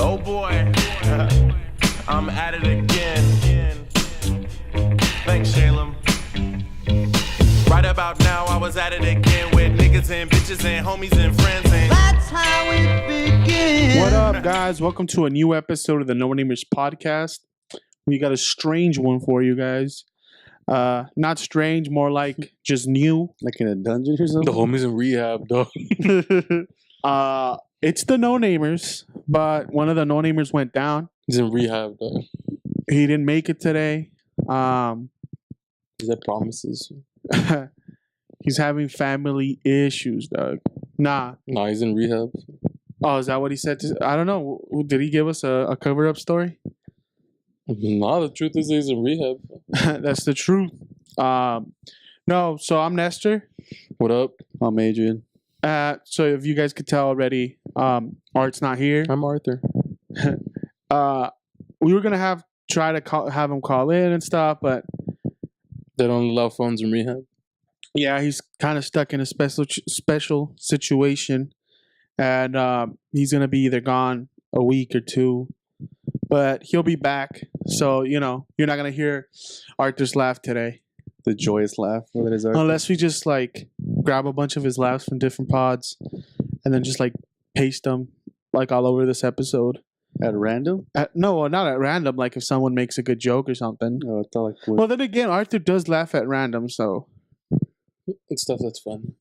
Oh boy, I'm at it again. Thanks, Shalem. Right about now, I was at it again with niggas and bitches and homies and friends. And that's how it begins. What up, guys? Welcome to a new episode of the NoNamers podcast. We got a strange one for you guys. Not strange, more like just new. Like in a dungeon or something? The homies in rehab, dog. It's the NoNamers, but one of the NoNamers went down. He's in rehab, dog. He didn't make it today. Is that promises? He's having family issues, dog. Nah, he's in rehab. Oh, is that what he said? I don't know. Did he give us a cover-up story? The truth is he's in rehab. That's the truth. No, so I'm Nestor. What up? I'm Adrian. So if you guys could tell already, Art's not here. I'm Arthur. We were gonna try to have him call in and stuff, but they don't allow phones in rehab. Yeah, he's kind of stuck in a special situation, and he's gonna be either gone a week or two, but he'll be back. So you're not gonna hear Arthur's laugh today. The joyous laugh that is Arthur. Unless we just like grab a bunch of his laughs from different pods and then just like paste them like all over this episode. At random? No, not at random. Like if someone makes a good joke or something. Oh, I thought like well, then again, Arthur does laugh at random, so it's stuff that's fun.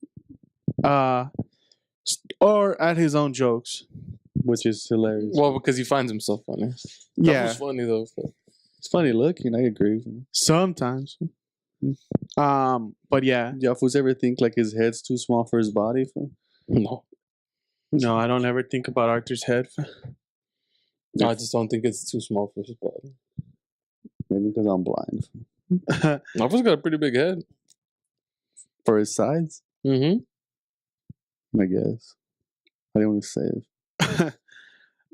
Or at his own jokes, which is hilarious. Well, because he finds himself funny. Yeah, that was funny though. It's funny looking. I agree. Sometimes. But yeah. Y'all fools ever think like his head's too small for his body? No, I don't ever think about Arthur's head. I just don't think it's too small for his body. Maybe because I'm blind. I've got a pretty big head for his size. Mm-hmm. I guess. I didn't want to say it.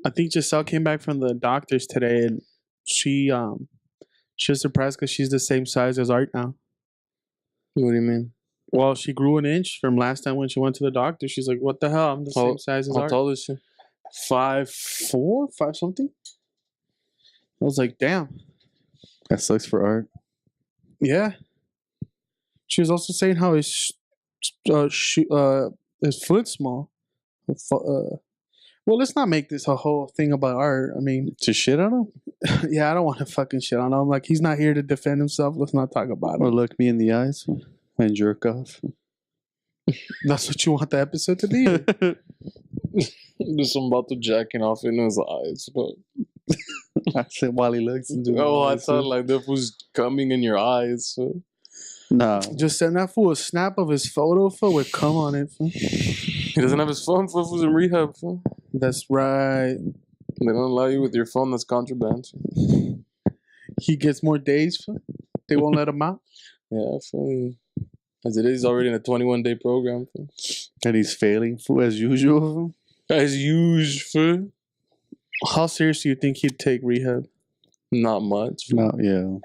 I think Giselle came back from the doctor's today, and she was surprised because she's the same size as Art now. What do you mean? Well, she grew an inch from last time when she went to the doctor. She's like, "What the hell? I'm the same size as Art." How tall is she? 5'4", 5 something. I was like, "Damn, that sucks for Art." Yeah. She was also saying how his foot's small. Well, let's not make this a whole thing about Art. I mean, to shit on him? Yeah, I don't want to fucking shit on him. Like, he's not here to defend himself. Let's not talk about him. Or look me in the eyes and jerk off. That's what you want the episode to be? Just I'm about to jacking off in his eyes. But I said while he looks into I thought like that was coming in your eyes. So. No. Just send that fool a snap of his photo with cum on it. He doesn't have his phone. Fool's in rehab. That's right. They don't allow you with your phone. That's contraband. He gets more days. They won't let him out. Yeah, as it is, he's already in a 21-day program. And he's failing as usual. As usual. How serious do you think he'd take rehab? Not much. No, yeah.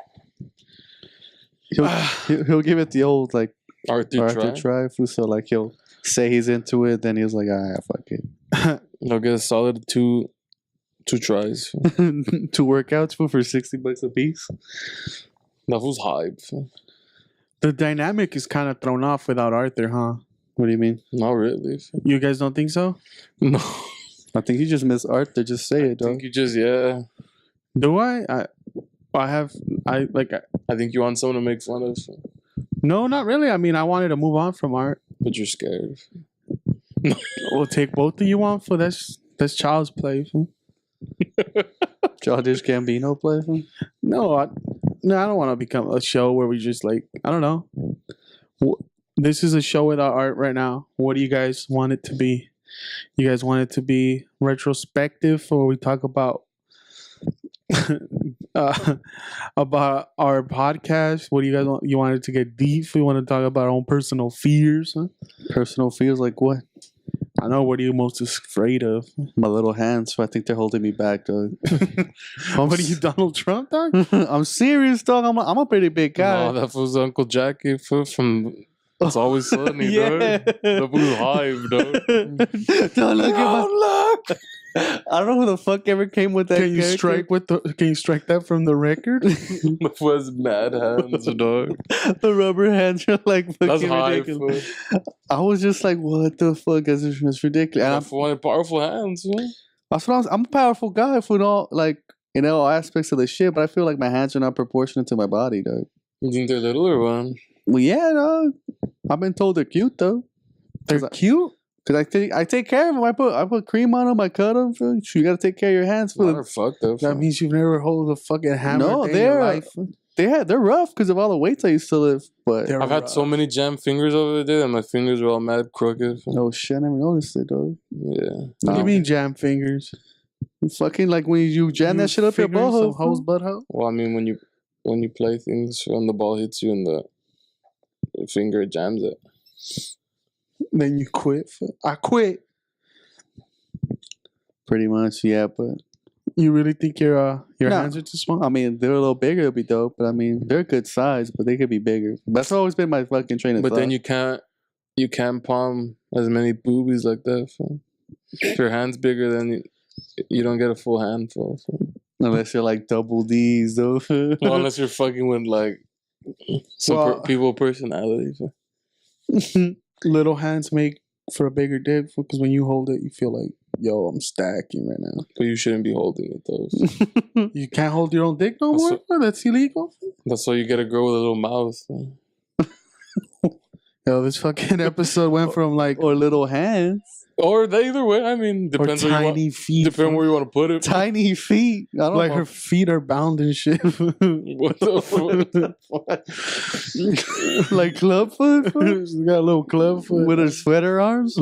He'll give it the old like Arthur try. So like he'll say he's into it, then he's like, fuck it. He'll get a solid two tries. 2 workouts for $60 a piece. That was hype. The dynamic is kind of thrown off without Arthur, huh? What do you mean? Not really. You guys don't think so? No. I think you just miss Arthur. Just say it, dog. I think you just, yeah. Do I? I think you want someone to make fun of. No, not really. I mean, I wanted to move on from Art. But you're scared. We'll take both of you on for that's child's play. Childish Gambino play? No, I don't want to become a show where we just like, I don't know. This is a show without Art right now. What do you guys want it to be? You guys want it to be retrospective, or we talk about about our podcast? What do you guys want? You want it to get deep? We want to talk about our own personal fears, huh? Personal fears like what? I know. What are you most afraid of? My little hands. So I think they're holding me back, dog. What are you, Donald Trump, dog? I'm serious, dog. I'm a pretty big guy. No, that was Uncle Jackie from It's Always Sunny, Yeah. dog. That was hype, dog. Don't look at my... Look! I don't know who the fuck ever came with that. Can you Can you strike that from the record? The was mad hands, dog. The rubber hands are like fucking That's high, ridiculous. I was just like, what the fuck? It's ridiculous. And That's one powerful hands, man. that's what I'm a powerful guy for all like in all aspects of the shit, but I feel like my hands are not proportionate to my body, dog. You think they're little or what? Well, yeah, dog. I've been told they're cute though. They're cute. Cause I take care of them. I put cream on them. I cut them. You gotta take care of your hands for They're fucked up. That means you've never held a fucking hammer. No, day in your life. they're rough because of all the weights I used to lift. But They're I've had so many jammed fingers over the day that my fingers are all mad crooked. oh shit, I never noticed it, dog. Yeah. What do you mean jam fingers? Fucking like when you jam that shit up your Fingering some butthole. hoe's butthole? Well, I mean, when you play things, when the ball hits you in the finger, it jams it. Then you quit. I quit. Pretty much, yeah. But You really think your No. hands are too small? I mean, they're a little bigger, it'd be dope. But I mean, they're good size, but they could be bigger. That's always been my fucking train of But thought. then you can't palm as many boobies like that. So. If your hand's bigger, then you don't get a full handful. So. Unless you're like double D's, though. Well, unless you're fucking with like some Well- people personality. So. Little hands make for a bigger dick because when you hold it, you feel like, yo, I'm stacking right now. But you shouldn't be holding it though. So. You can't hold your own dick no That's more? That's illegal? That's why you get a girl with a little mouth. So. Yo, this fucking episode went from like Or little hands. Or either way, I mean, or depends where you want. tiny feet. Depend where you want to put it. Tiny feet. I don't Like know. her feet are bound and shit. What the fuck? Like club foot? She's got a little club foot. With her sweater arms?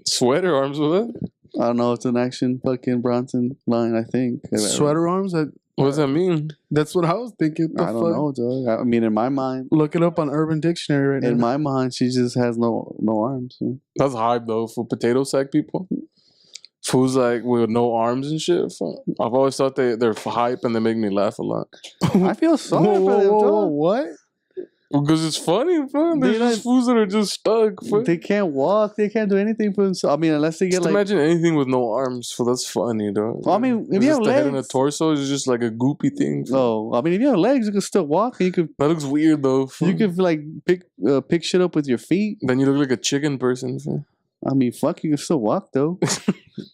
Sweater arms with it? I don't know. It's an Action fucking Bronson line, I think. Sweater arms? What does that mean? That's what I was thinking. The I don't fuck? know, dog. I mean, in my mind, Look it up on Urban Dictionary right in now. my mind, she just has no arms. That's hype though for potato sack people. Who's like with no arms and shit. I've always thought they're hype and they make me laugh a lot. I feel sorry for them, dog. what? Because it's funny, bro. There's They just fools that are just stuck. Bro. They can't walk. They can't do anything for themselves. I mean, unless they get Just like. imagine anything with no arms. So that's funny, though. Well, I mean, if It's you just have the head and the legs. torso is just like a goopy thing. No, I mean, if you have legs, you can still walk. And you That looks weird though. could like pick shit up with your feet. Then you look like a chicken person. I mean, fuck, you can still walk though.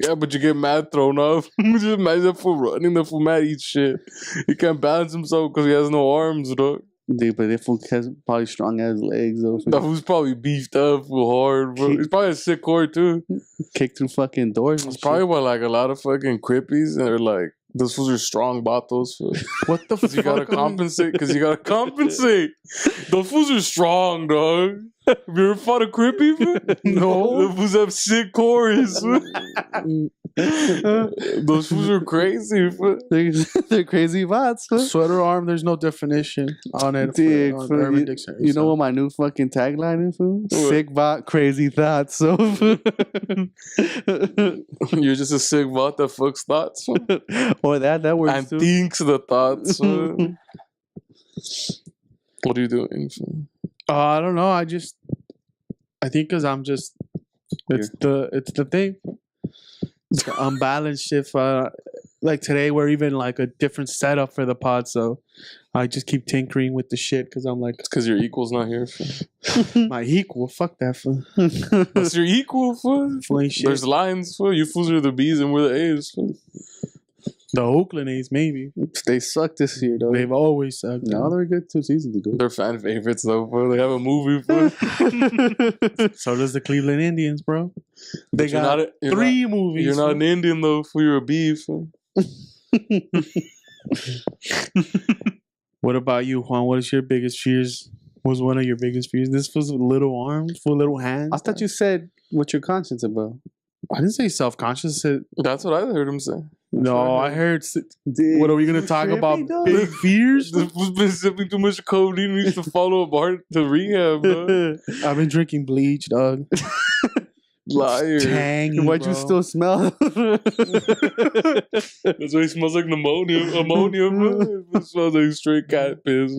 Yeah, but you get mad thrown off. Just imagine that fool running, the fool mad eats shit. He can't balance himself because he has no arms, dog. Dude, but if fool has probably strong ass legs though. That fool's probably beefed up, fool hard, bro. He's probably a sick core too. Kick through fucking doors. And It's probably why like a lot of fucking crippies and they're like, those fools are strong batos. What the Because you gotta compensate. Because you gotta compensate. Those fools are strong, dog. Have you ever fought a crippy? No. Those fools have sick cores. Those fools are crazy. They're crazy bots. Huh? Sweater arm, there's no definition on it. Dude, on fool, Urban Dictionary. you know so. what my new fucking tagline is? Fool? What? Sick bot, crazy thoughts. So You're just a sick bot that fucks thoughts. or that works And too. thinks the thoughts. What are you doing? I don't know. I think because I'm just, it's the thing. It's the unbalanced shift. Like today, we're even like a different setup for the pod, so I just keep tinkering with the shit because I'm like, It's because your equal's not here. my equal. Fuck that fool. That's your equal, fool. Fool ain't shit. There's lines, fool. You fools are the B's and we're the A's, fool. The Oakland A's, maybe. They suck this year, though. They've always sucked. No, they're good 2 seasons ago. They're fan favorites, though, fool. They have a movie, fool. So does the Cleveland Indians, bro. They But you're got not- you're 3 not- movies. You're not an Indian, though, fool. You're a B, fool. What about you, Juan? What is your biggest fears? Was one of your biggest fears? This was little arms, for little hands. I thought you said what your conscience about. I didn't say self-conscious. I said, That's what I heard him say. no, I heard. What are we gonna talk about? Big fears? This fool's been sipping too much codeine. Needs to follow up hard to rehab, bro. I've been drinking bleach, dog. Liar. Tangy, Why'd you bro. still smell? That's why he smells like ammonia, bro. It smells like straight cat piss.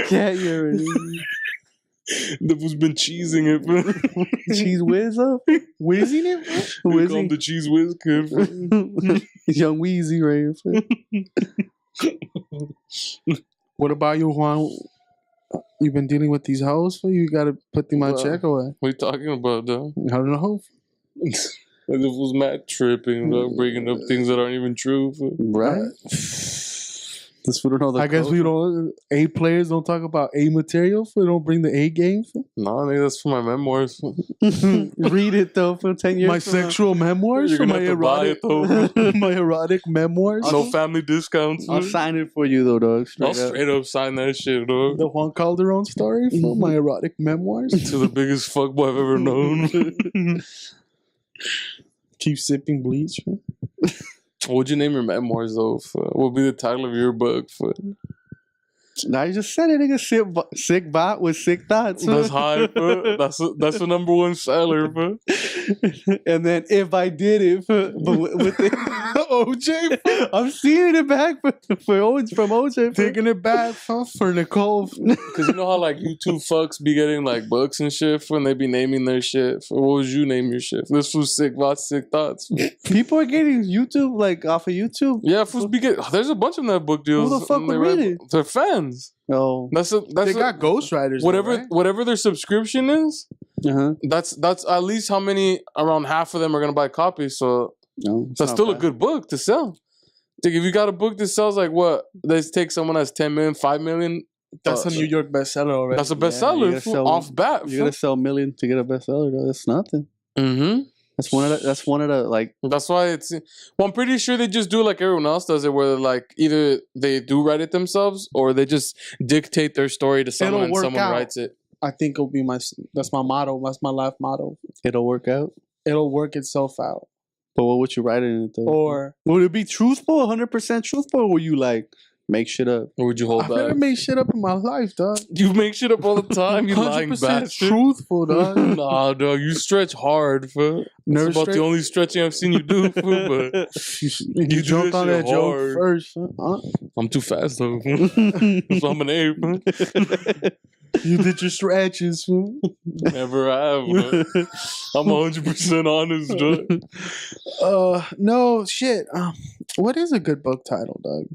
Cat urine. The fool's been cheesing it, fool. Cheese whiz up, Whizzing it, bro? They call him the cheese whiz kid, fool. Young Wheezy right here. What about you, Juan? You've been dealing with these hoes, fool? You gotta put them on Well, check or What are you talking about, though? what? I don't know. Like, the fool's mad tripping, dog, breaking up things that aren't even true, fool. Right. This fool don't know the I guess code. we don't. A players don't talk about A material. Fool. Don't bring the A game. Fool. Nah, nigga, that's for my memoirs, fool. Read it though for 10 years. My from now. sexual memoirs. You're For gonna my have to buy erotic. it, My erotic memoirs. No family discounts, I'll fool. sign it for you though, dog. I'll Straight up. straight up sign that shit, dog. The Juan Calderon story. For my erotic memoirs. To the biggest fuckboy I've ever known. Keep sipping bleach. Fool. What would you name your memoirs, though? What would be the title of your book? Fool? Now you just said it, nigga. Sick bot with sick thoughts. That's high, fool. That's the number one seller, fool. And then if I did it, but with the OJ, I'm seeing it back from OJ. Taking it back for Nicole. Because you know how like YouTube fucks be getting like books and shit when they be naming their shit. What would you name your shit? This was sick bots, sick thoughts. People are getting YouTube like off of YouTube. Yeah, fools be get. There's a bunch of them that have book deals. Who the fuck and they would read write- it? They're fans. Oh, That's They got ghostwriters. whatever their subscription is. uh-huh. That's at least how many. Around half of them are gonna buy copies. So No, it's that's not still a bad. good book to sell. Think if you got a book that sells like what? Let's take someone that's 10 million, 5 million. That's a New York bestseller already. That's a you bestseller gotta fool, sell- off bat. You gotta sell million to get a bestseller, though. That's nothing. Mm-hmm. That's one of the like. That's why it's. Well, I'm pretty sure they just do like everyone else does it, where like either they do write it themselves or they just dictate their story to someone It'll and work someone out. writes it. I think it'll be that's my motto. That's my life motto. It'll work out. It'll work itself out. But what would you write in it though? Or would it be truthful, 100% truthful, or would you like make shit up? Or would you hold I've never back? made shit up in my life, dog. You make shit up all the time. You lying 100% bastard. truthful, dog. Nah, dog. You stretch hard, fool. Never That's about stretch- the only stretching I've seen you do, fool. But You do jumped on shit that joke hard. first. Huh? I'm too fast, though. Fool. So I'm an ape. Fool. You did your stretches, fool. Never have. But I'm 100% honest, dog. No shit. What is a good book title, dog?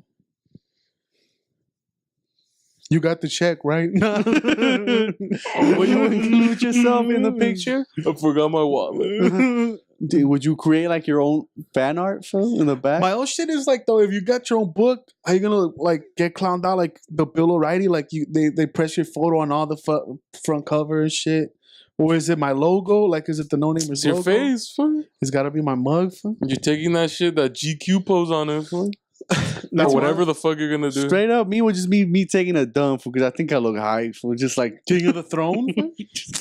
You got the check, right? Will you include yourself in the picture? I forgot my wallet. Dude, would you create like your own fan art in the back? My own shit is like though, if you got your own book, are you gonna like get clowned out like the Bill O'Reilly? Like they press your photo on all the front cover and shit, or is it my logo? Like is it the NoNamers It's your logo? face, fool. It's gotta be my mug. Fool. You're taking that shit, that GQ pose on it, fool. That's Or whatever the fuck you're gonna do. Straight up, me would just be me taking a dump because I think I look high. For just like King of the Throne.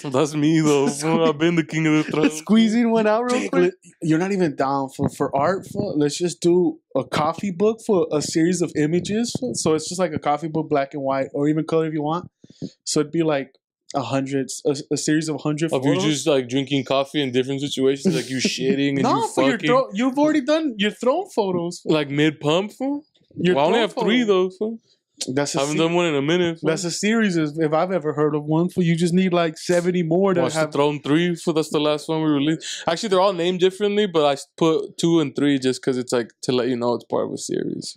That's me though. Fool. I've been the king of the throne. squeezing one out real quick. You're not even down for art. Fool. Let's just do a coffee book for a series of images. Fool. So it's just like a coffee book, black and white, or even color if you want. So it'd be like a series of 100 Of photos. you just like drinking coffee in different situations, like you shitting and no, you for your fucking you've already done your throne photos. Fool. like mid pump. Fool. Your Well, I only throne have 3 photos. though. Fool. That's I a haven't se- done one in a minute. Fool. That's a series if I've ever heard of one. For you just need like 70 more to Watch the have. Throne 3. Fool. That's the last one we released. Actually, they're all named differently, but I put 2 and 3 just because it's like to let you know it's part of a series.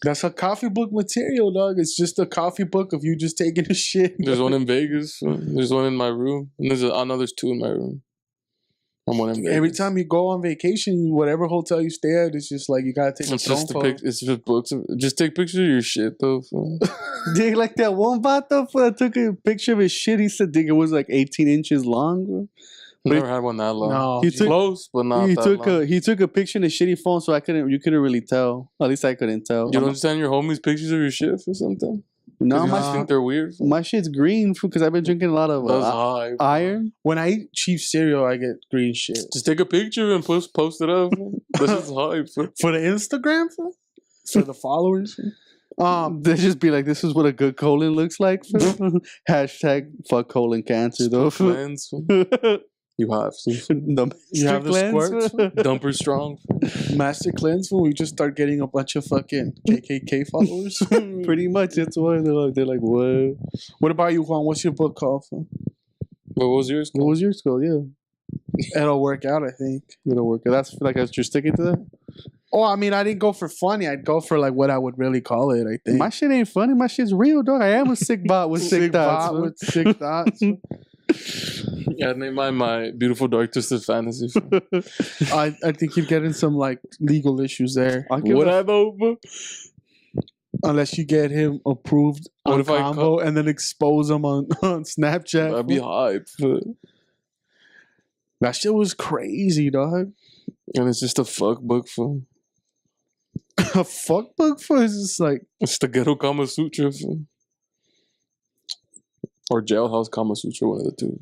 That's a coffee book material, dog. It's just a coffee book of you just taking a shit. There's one in Vegas. Fool. There's one in my room, and there's 2 in my room. I'm one in Vegas. Every time you go on vacation, whatever hotel you stay at, it's just like you gotta take a It's throne just photo. it's just books. Just take pictures of your shit though. Fool. Dig like that one bot though that took a picture of his shit. He said, "Dig, it was like 18 inches long." Bro. Never had one that long. No, He took- Close, but not He that took long. he took a picture in a shitty phone, so you couldn't really tell. At least I couldn't tell. You don't send your homies pictures of your shit or something? No, You my just think they're weird? my shit's green because I've been drinking a lot of That's high. iron. when I eat cheap cereal, I get green shit. Just take a picture and post it up. This is hype. For the Instagram, for the followers. They just be like, "This is what a good colon looks like." Hashtag fuck colon cancer though. Plans. You have to. The You have the master squirts? Dumper strong. Master cleanse when we just start getting a bunch of fucking KKK followers. Pretty much, that's why they're like, what? What about you, Juan? What's your book called? What was yours? What was yours called? Yeah. It'll work out, I think. It'll work. That's like you're sticking to that. Oh, I mean, I didn't go for funny. I'd go for like what I would really call it, I think. My shit ain't funny. My shit's real, dog. I am a sick bot with sick thoughts. bot with sick thoughts. Yeah, name my beautiful dark twisted fantasy. I think you'd get in some like legal issues there. Whatever. Unless you get him approved What on if I combo and then expose him on Snapchat. That'd be hype. That shit was crazy, dog. And it's just a fuck book for. A fuck book for is just like It's the ghetto Kama Sutra for. Or jailhouse Kama Sutra, one of the two.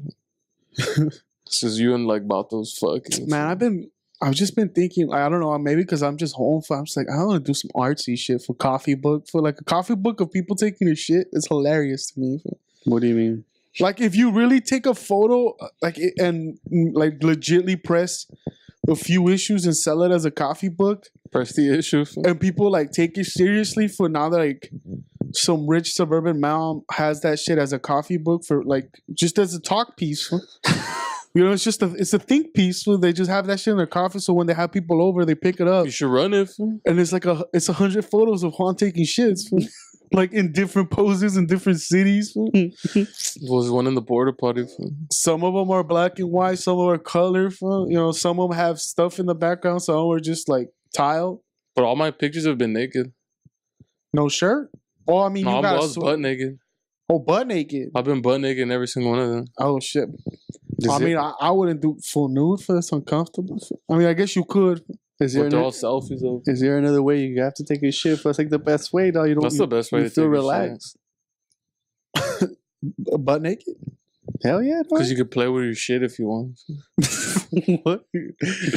This is you and like Bato's fucking. man. I've just been thinking. I don't know. Maybe because I'm just home. I'm just like I want to do some artsy shit for coffee book. For like a coffee book of people taking a shit. It's hilarious to me. What do you mean? Like if you really take a photo, and like legitly press a few issues and sell it as a coffee book, Press the issue. and people like take it seriously for now that like some rich suburban mom has that shit as a coffee book for like just as a talk piece. You know, it's a think piece. So they just have that shit in their coffee. So when they have people over, they pick it up, You should run it. and it's 100 photos of Juan taking shits, like in different poses in different cities. Was one in the border party. Some of them are black and white. Some of them are colorful. You know, some of them have stuff in the background. Some of them are just like tile, But all my pictures have been naked. no shirt. Oh, I mean, No, you I got was butt naked. oh butt naked. I've been butt naked in every single one of them. Oh shit. Is I it- mean, I wouldn't do full nude for this uncomfortable. I mean, I guess you could. Is there, But they're all selfies of. is there another way you have to take a shit? That's like the best way, dog. You don't. That's the best way you to feel take relaxed. Butt naked? Hell yeah, Because you could play with your shit if you want. what?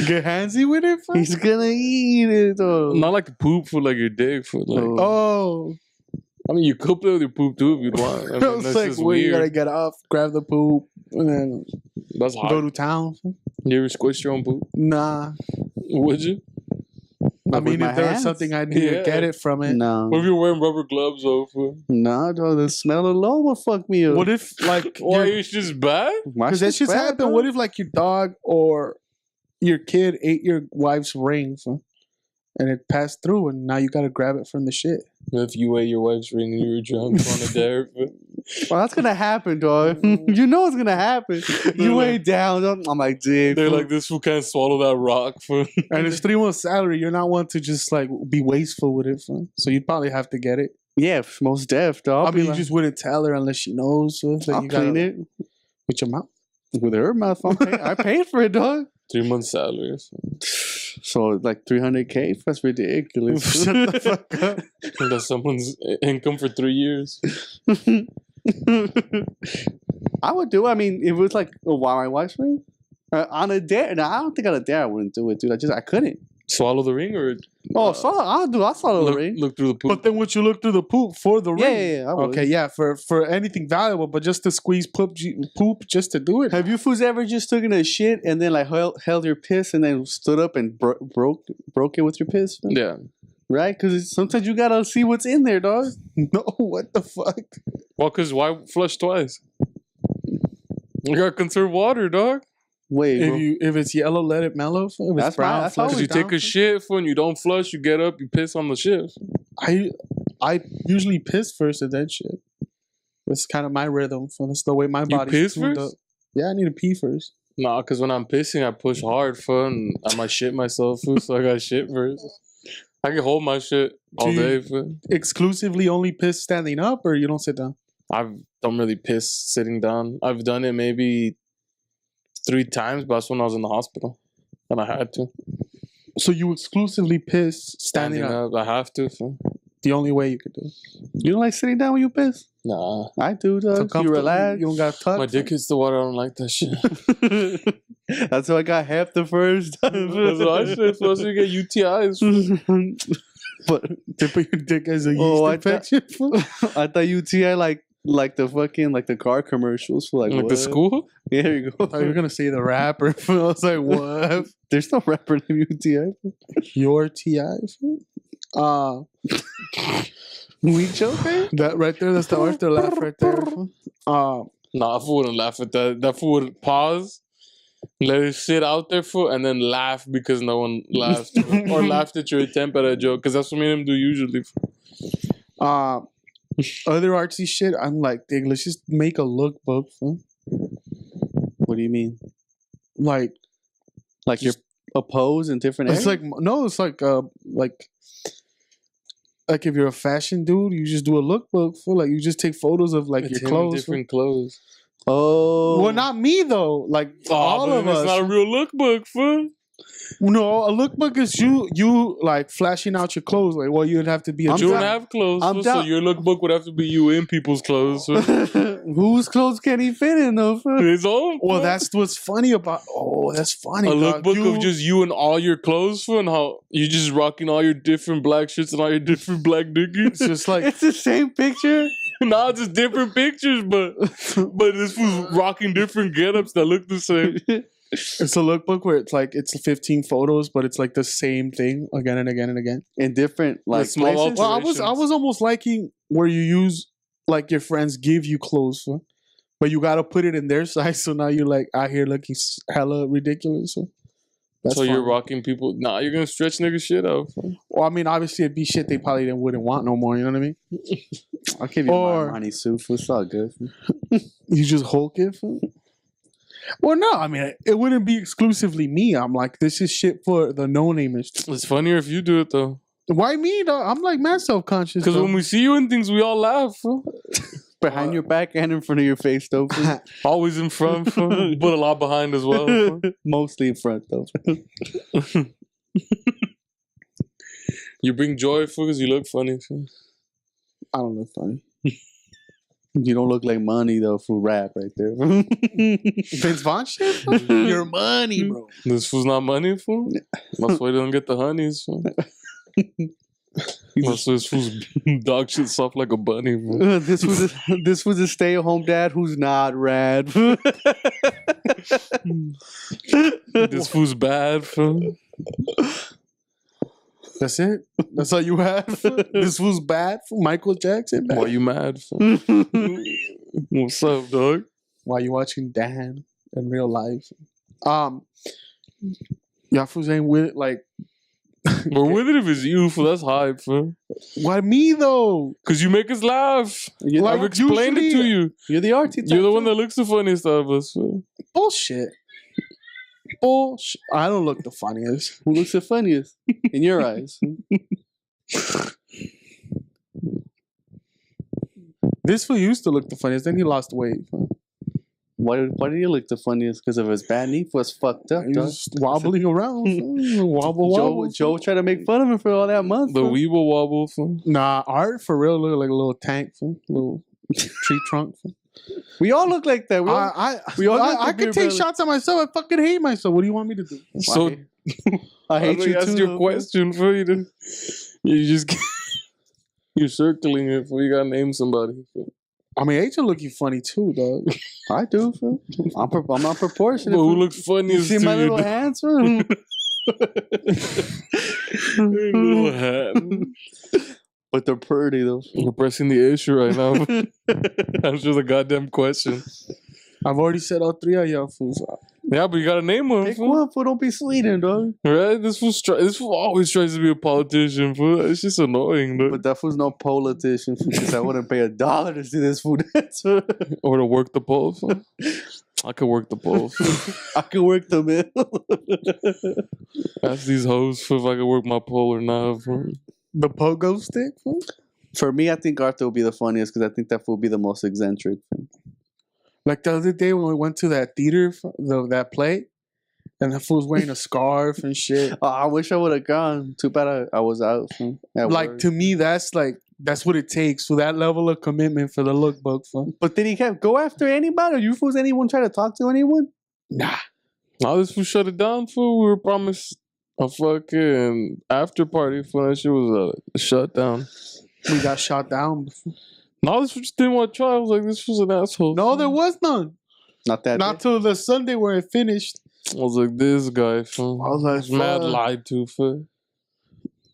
Get handsy with it? Fool? He's gonna eat it, though. Not like poop for like your dick. For like, Oh. I mean, you could play with your poop too if you'd want. I mean, It's that's like, just where you gotta weird. get off, grab the poop, and then That's go hot. to town. You ever squished your own poop? Nah. Would you? I With mean, my if there was hands? something I need Yeah. to get it from it. No. What if you're wearing rubber gloves over? No, dog. The smell alone will fuck me up. What if, like, Why is just bad? because that shit's happened. What if, like, your dog or your kid ate your wife's ring, fool, and it passed through, and now you gotta grab it from the shit? If you ate your wife's ring and you were drunk on a dare, Well, that's gonna happen, dog. You know it's gonna happen. You like- ain't down. Dog. I'm like, dude. they're like, this fool can't swallow that rock. For And it's 3 months salary. You're not one to just like be wasteful with it, fool. So you'd probably have to get it. yeah, most deaf, dog. I mean, you just wouldn't tell her unless she knows. So it's like I'll you gotta clean it with your mouth. with her mouth. I paid for it, dog. 3 months salary. So like 300K. That's ridiculous. Shut the fuck up. That's someone's income for 3 years. I would do. I mean, if it was like my wife's ring on a dare. No, I don't think on a dare I wouldn't do it, dude. I couldn't. Swallow the ring or Oh, I'll do. I'll follow the look, ring. look through the poop. But then would you look through the poop for the ring? Yeah, I would. Okay, yeah, for anything valuable, but just to squeeze poop just to do it. Have you fools ever just taken a shit and then like held your piss and then stood up and broke it with your piss? Yeah. Right? Because sometimes you gotta see what's in there, dog. No, what the fuck? Well, because why flush twice? You gotta conserve water, dog. Wait, bro. If it's yellow, let it mellow. If it's That's brown, that's flush Because always you it take down. a shit, fool, and you don't flush, you get up, you piss on the shit. I usually piss first and then shit. That's kind of my rhythm. So that's the way my You body's piss tuned first? up. Yeah, I need to pee first. Nah, because when I'm pissing, I push hard, fool, and I might shit myself, fool, so I got shit first. I can hold my shit all Do you- day, fool. Exclusively only piss standing up, or you don't sit down? I don't really piss sitting down. I've done it maybe 3 times, but that's when I was in the hospital. And I had to. So you exclusively piss standing up. I have to, fool. The only way you could do it. You don't like sitting down when you piss? Nah. I do, So dog. You comfortable, relax. You don't got tucked. My dick hits the water, I don't like that shit. That's how I got half the first time. That's what I said. Supposed to get UTIs. But They put your dick as a yeast Oh, I infection. I thought UTI like the fucking like the car commercials for like Like what? the school? Yeah, there you go. Oh, you were gonna say the rapper. I was like, what? There's no rapper named UTI. Your TI? We joking? That right there. That's the Arthur laugh right there. Nah, I wouldn't laugh at that. That fool would pause, let it sit out there for, and then laugh because no one laughed or laughed at your attempt at a joke. Because that's what me and him do usually. Other artsy shit, I'm like, let's just make a lookbook. Fool. What do you mean? Like Like a pose in different areas? it's like no, it's like if you're a fashion dude, you just do a lookbook. For like you just take photos of like your clothes. Different clothes. Oh. Well, not me though. Like all of us. It's not a real lookbook, fool. No, a lookbook is you like flashing out your clothes. Like, well, you'd have to be a You don't have clothes, I'm fool, so down. your lookbook would have to be you in people's clothes. Fool. Whose clothes can he fit in though? His own. Well, fool. that's what's funny about. Oh, that's funny. A dog. lookbook of just you and all your clothes, fool, and how you just rocking all your different black shirts and all your different black dickies. It's just like It's the same picture. Nah, just different pictures, but this fool's rocking different getups that look the same. it's a lookbook where it's like it's 15 photos, but it's like the same thing again and again and again. In different like small places. Well, I was almost liking where you use like your friends give you clothes, huh? But you gotta put it in their size. So now you're like out here looking hella ridiculous. So, that's You're fun. rocking people. Nah, you're gonna stretch nigga shit out. Well, I mean, obviously it'd be shit they probably wouldn't want no more. You know what I mean? I'll give you Or- my money suit. It's all good. You just Hulk it. Fool? Well, no, I mean it wouldn't be exclusively me. I'm like, this is shit for the no-namers. It's funnier if you do it though. Why me though? I'm like mad self-conscious. Because when we see you in things, we all laugh. Fool. Behind your back and in front of your face though. Always in front, fool, but a lot behind as well. Fool. Mostly in front though. You bring joy, fool, because you look funny. Fool. I don't look funny. You don't look like money though for rap right there. Vince Vaughn shit? Your money, bro. This fool's not money, fool. That's why he doesn't get the honeys, fool. That's why this fool's dog shit soft like a bunny, fool. This was a stay-at-home dad who's not rad. This fool's bad, fool. That's it. That's all you have. This was bad for Michael Jackson. Why you mad, fool? What's up, dog? While you watching Dan in real life. Y'all fools ain't with it. Like, We're with it if it's you, fool. That's hype, fool. why me though? Because you make us laugh. Like, I've explained it to you. You're the artsy type. You're the one that looks the funniest out of us, fool. Bullshit. Bullshit. I don't look the funniest. Who looks the funniest in your eyes? This fool used to look the funniest. Then he lost weight. Why did he look the funniest? Because of his bad knee was fucked up, He dog. was wobbling around. Wobble, wobble. Joe tried to make fun of him for all that month. The fool. weeble wobble, fool. Nah, Art for real look like a little tank, fool. Little tree trunk. Fool. We all look like that. We all, we all got the I could beer take belly. shots at myself. I fucking hate myself. What do you want me to do? So, I hate you asked too. your though. question, fool. You just... You're circling it, fool. You gotta name somebody, fool. I mean, Agent looking funny too, dog. I do. Fool. I'm not proportionate. But who fool. looks You funniest see to my you? little hands? Fool? Little hat. But they're pretty though. We're pressing the issue right now. That's just a goddamn question. I've already said all three of y'all fools. Yeah, but you gotta name one, Pick fool. one, fool. Don't be sleeping, dog. Right? This fool always tries to be a politician, fool. It's just annoying, though. But that fool's no politician because I wouldn't pay $1 to see this fool dance. Or to work the poll, fool. I could work the poll, fool. I could work the middle. Ask these hoes fool, if I could work my poll or not, fool. The pogo stick, fool? For me, I think Arthur will be the funniest because I think that fool will be the most eccentric. Like the other day when we went to that theater, that play, and the fool's wearing a scarf and shit. Oh, I wish I would have gone. Too bad I was out. Fool, at Like work. to me, that's what it takes for that level of commitment for the lookbook, fool. But did he go after anybody? Or you fools anyone try to talk to anyone? Nah. Now this fool shut it down, fool. We were promised a fucking after party, fool. That shit was shut down. We got shot down before. No, this fool just didn't want to try. I was like, this was an asshole. No, there was none. Not that. Not till the Sunday where it finished. I was like, this guy, fool. I was like, He's mad fuck. lied to, fool.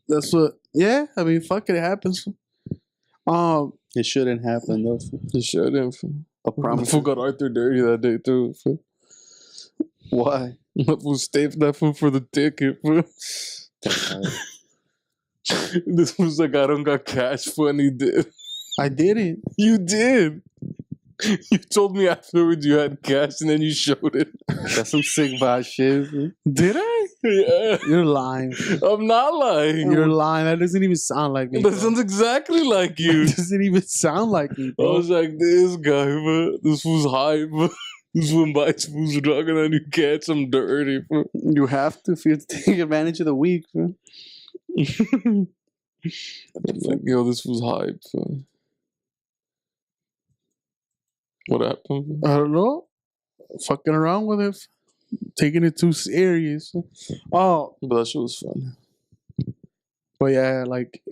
That's what. Yeah, I mean, fuck it, happens. It shouldn't happen though. He shouldn't, fool. I promise. Fool got Arthur dirty that day too. Fool. Why? That fool staved that fool for the ticket. Fool. This was like, I don't got cash for, and he did. I didn't. You did. You told me afterwards you had cash, and then you showed it. That's some sick vibe shit. Did I? Yeah. You're lying. I'm not lying. You're lying. That doesn't even sound like me. That bro. sounds exactly like you. That doesn't even sound like me, I bro. was like, this guy, bro. This fool's hype, bro. This fool invites fools drugging on you catch some dirty, bro. You have to if you take advantage of the weak. Bro. Like, yo, this was hype. So. What happened? I don't know. Fucking around with it. Taking it too serious. Oh, But that shit was fun. but yeah, like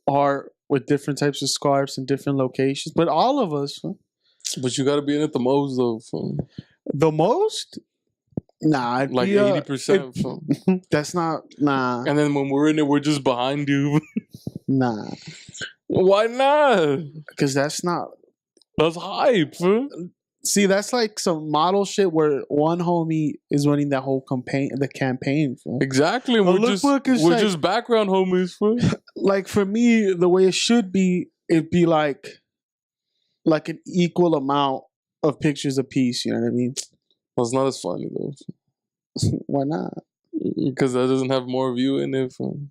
art with different types of scarves in different locations. But all of us, But you gotta be in it the most, though. Fam. the most? Nah, it'd Like be, 80%. Fam. that's not, nah, And then when we're in it, we're just behind you. nah. Why not? Because that's not, That's hype. Fam. see, that's like some model shit where one homie is running that whole campaign. Fam. Exactly. We're lookbook is we're like- just background homies. Fam. Like for me, the way it should be, it'd be like an equal amount of pictures a piece. You know what I mean? That's not as funny, though. Why not? Because that doesn't have more view in it. Fam.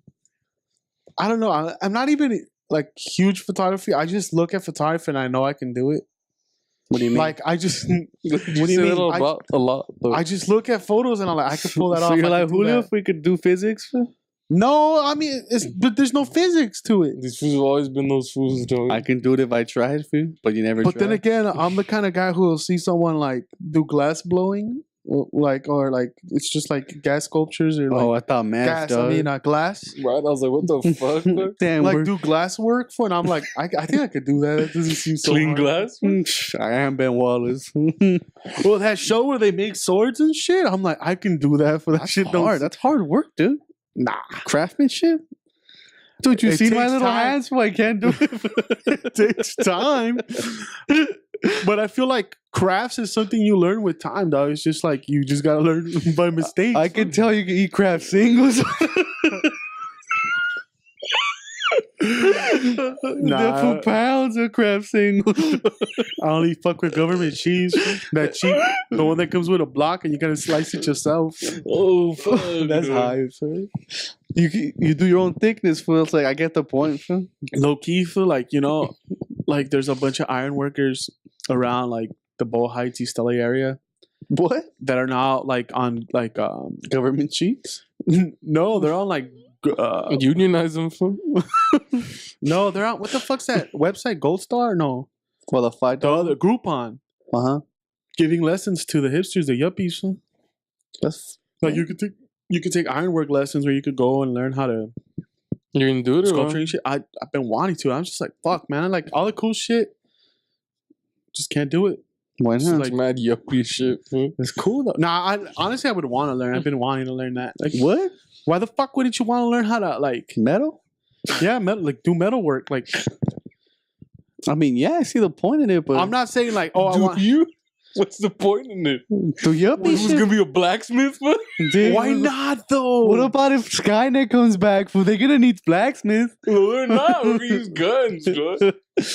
I don't know. I'm not even like huge photography. I just look at photography and I know I can do it. What do you mean? Like I just, What do you mean? A lot. Though. I just look at photos and I'm like, I could pull that so off. you're I like, could do Julio, that. if we could do physics? Bro? No, I mean, but there's no physics to it. These fools have always been those fools, though. I can do it if I tried, fool, but you never But tried. then again, I'm the kind of guy who will see someone like do glass blowing, or like it's just like gas sculptures or like Oh, I thought math, gas. dog. I mean, glass. Right? I was like, what the fuck? Bro? Damn, Like we're- do glass work for, and I'm like, I think I could do that. It doesn't seem so Clean hard. glass? I am Ben Wallace. Well, that show where they make swords and shit, I'm like, I can do that for that That's shit. hard. That's hard work, dude. Nah, Craftsmanship. Dude, you It see my takes little time. hands? Well, I can't do it. it takes time. But I feel like crafts is something you learn with time, dog. It's just like you just gotta learn by mistakes. I can tell you can eat craft singles. They're for pounds of craft singles. I only fuck with government cheese. That cheap, the one that comes with a block and you gotta slice it yourself. Oh, fuck. That's dude. high, son. You do your own thickness, fool. It's like I get the point, fool. Low key, feel like like there's a bunch of iron workers around like the Bow Heights, East LA area What? that are now like on like Government cheats? no, they're on like Unionize them, fool. no, they're on what the fuck's that website? Gold Star? No, Well, the fight. the other Groupon. Uh-huh. Giving lessons to the hipsters, the yuppies. Huh? That's Like you could take ironwork lessons where you could go and learn how to You're gonna do it or sculpture what? and shit. I've been wanting to. I'm just like, fuck, man. Like all the cool shit, just can't do it. why It's not? like mad yuppie shit, fool. It's cool though. Nah, honestly, I would want to learn. I've been wanting to learn that. Like, What? why the fuck wouldn't you want to learn how to like, Metal? yeah, metal, like do metal work? Like, I mean, yeah, I see the point in it, but I'm not saying like, oh, I Do want. you? What's the point in it? do yuppie Who's shit? gonna be a blacksmith, fool? Dude, Why not though? What about if Skynet comes back? Fool, they're gonna need blacksmith. No, they're not. We're gonna use guns, bro.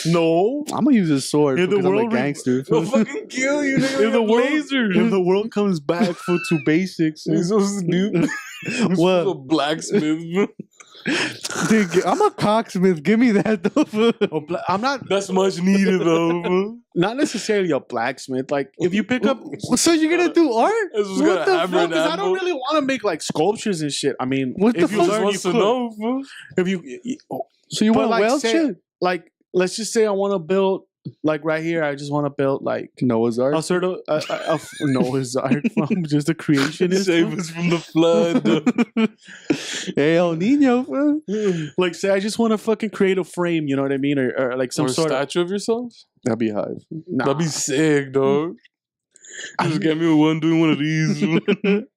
No. I'm gonna use a sword In the because I'm a world, gangster. They'll fucking kill you, nigga. If the with world, lasers. if the world comes back to basics, He's so stupid. What? A blacksmith, bro. Dude, I'm a cocksmith. Give me that though. Fool. I'm not That's much needed, though, bro. not necessarily a blacksmith. Like if you pick up, So you're gonna do art? This was What gonna the hammer no, and because I don't anvil. really want to make like sculptures and shit. I mean, What the if you fuck? learn, you Wants to could. know, fool. If you, So you but want weld say, shit? like, let's just say I want to build, like right here, I just want to build like Noah's Ark. a sort of Noah's Ark. I'm just a creationist. Save us from the flood. Hey, El Nino. Fool. Like, say I just want to fucking create a frame. You know what I mean, or like some Or a sort of. statue of yourself? That'd be high. Nah. That'd be sick, dog. Just get me one doing one of these.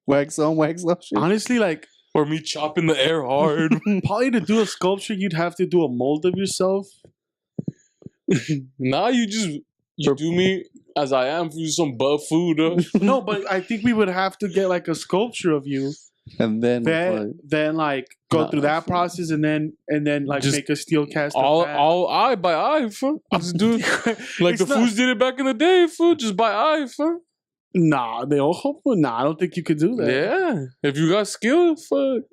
Wax on, wax off shit. Honestly, like Or me chopping the air hard. probably to do a sculpture, you'd have to do a mold of yourself. Nah, you do me as I am, for some buff food. No, but I think we would have to get like a sculpture of you. And then Then like go Nah, through that process and then like Just make a steel cast. all eye by eye, fool. Just do like the fools did it back in the day, fool. Just by eye, fool. Nah, they all hope. Nah, I don't think you could do that. Yeah, if you got skill, fuck,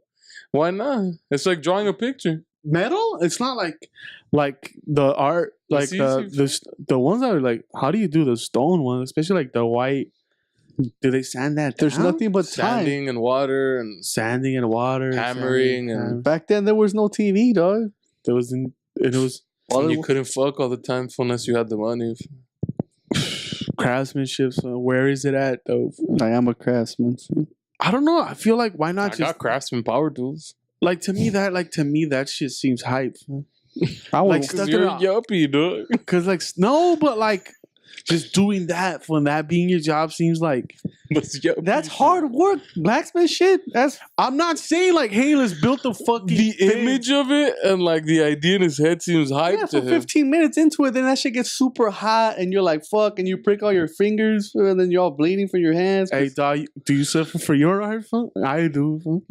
why not? It's like drawing a picture. Metal? It's not like the art, like It's the ones that are like. How do you do the stone one, especially like the white? Do they sand that? there's down? nothing but time. Sanding and water and Sanding and water, Hammering and- Back then, there was no TV, dog. there was it was and you couldn't fuck all the time unless you had the money. craftsmanship. So where is it at though? I am a craftsman. So. I don't know. I feel like why not I just got Craftsman power tools. like to me that shit seems hype. I would, Like, Because stuck you're it a out. yuppie, dog. Cause like no, but like just doing that when that being your job seems like that's hard work. Blacksmith shit. That's I'm not saying like hey let's build the fucking The thing. image of it and like the idea in his head seems hype yeah. to For him. 15 minutes into it, then that shit gets super hot, and you're like, "Fuck!" and you prick all your fingers, and then you're all bleeding from your hands. Hey dog, do you suffer for your art? Fun? I do. Fun.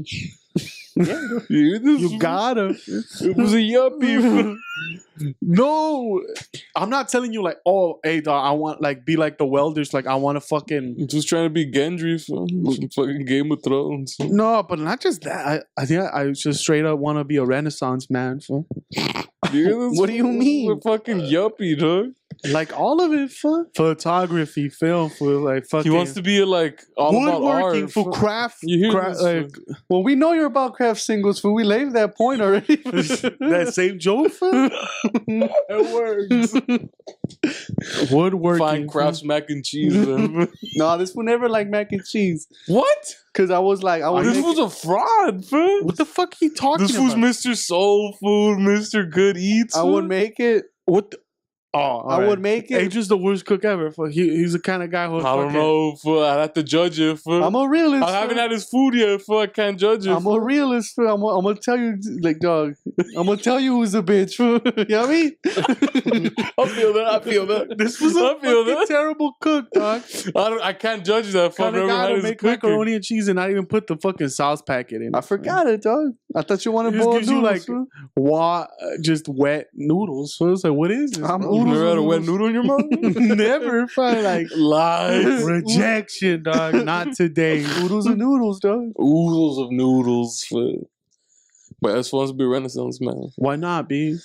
You gotta. It was a yuppie. No, I'm not telling you like, oh, hey dog, I want like be like the welders, like I want to fucking. I'm just trying to be Gendry from fucking Game of Thrones. No, but not just that. I think I just straight up want to be a Renaissance man. Fun. What do you mean? A fucking yuppie, dog. Like all of it, fun. Photography, film, for like fucking. He wants to be like all about woodworking art. for craft. You hear craft this, like Well, we know you're about craft singles, fool. We laid that point already. that same joke. Fun. It works. Woodworking. Find Kraft's mac and cheese. Man. No, this one never like mac and cheese. What? Cause I was like, This was a fraud, fam. What the fuck are you talking This was about? Mr. Soul Food, Mr. Good Eats. I would make it. What? The, oh, I would make it. Adrian's the worst cook ever. He's the kind of guy who. I don't know, fool. I'd have to judge it, fool. I'm a realist. I haven't had his food yet, fool. I can't judge it. I'm a realist. Fool. I'm gonna tell you, like, dog. I'm gonna tell you who's a bitch. Fool. You know what I mean? I feel that. This was a I feel fucking that. terrible cook, dog. I can't judge that. Fool. I've Kind of never guy had to his make cooking. macaroni and cheese and not even put the fucking sauce packet in. I forgot it, dog. I thought you wanted It just boiled gives you, noodles. like, fool. just wet noodles. So it's like, what is this? I'm bro? You oodles never had a of wet noodles. noodle in your mouth? Never. Probably like Lies. rejection, dog. Not today. Oodles of noodles, dog. Oodles of noodles, fool. But that's supposed to be Renaissance, man. Why not, B?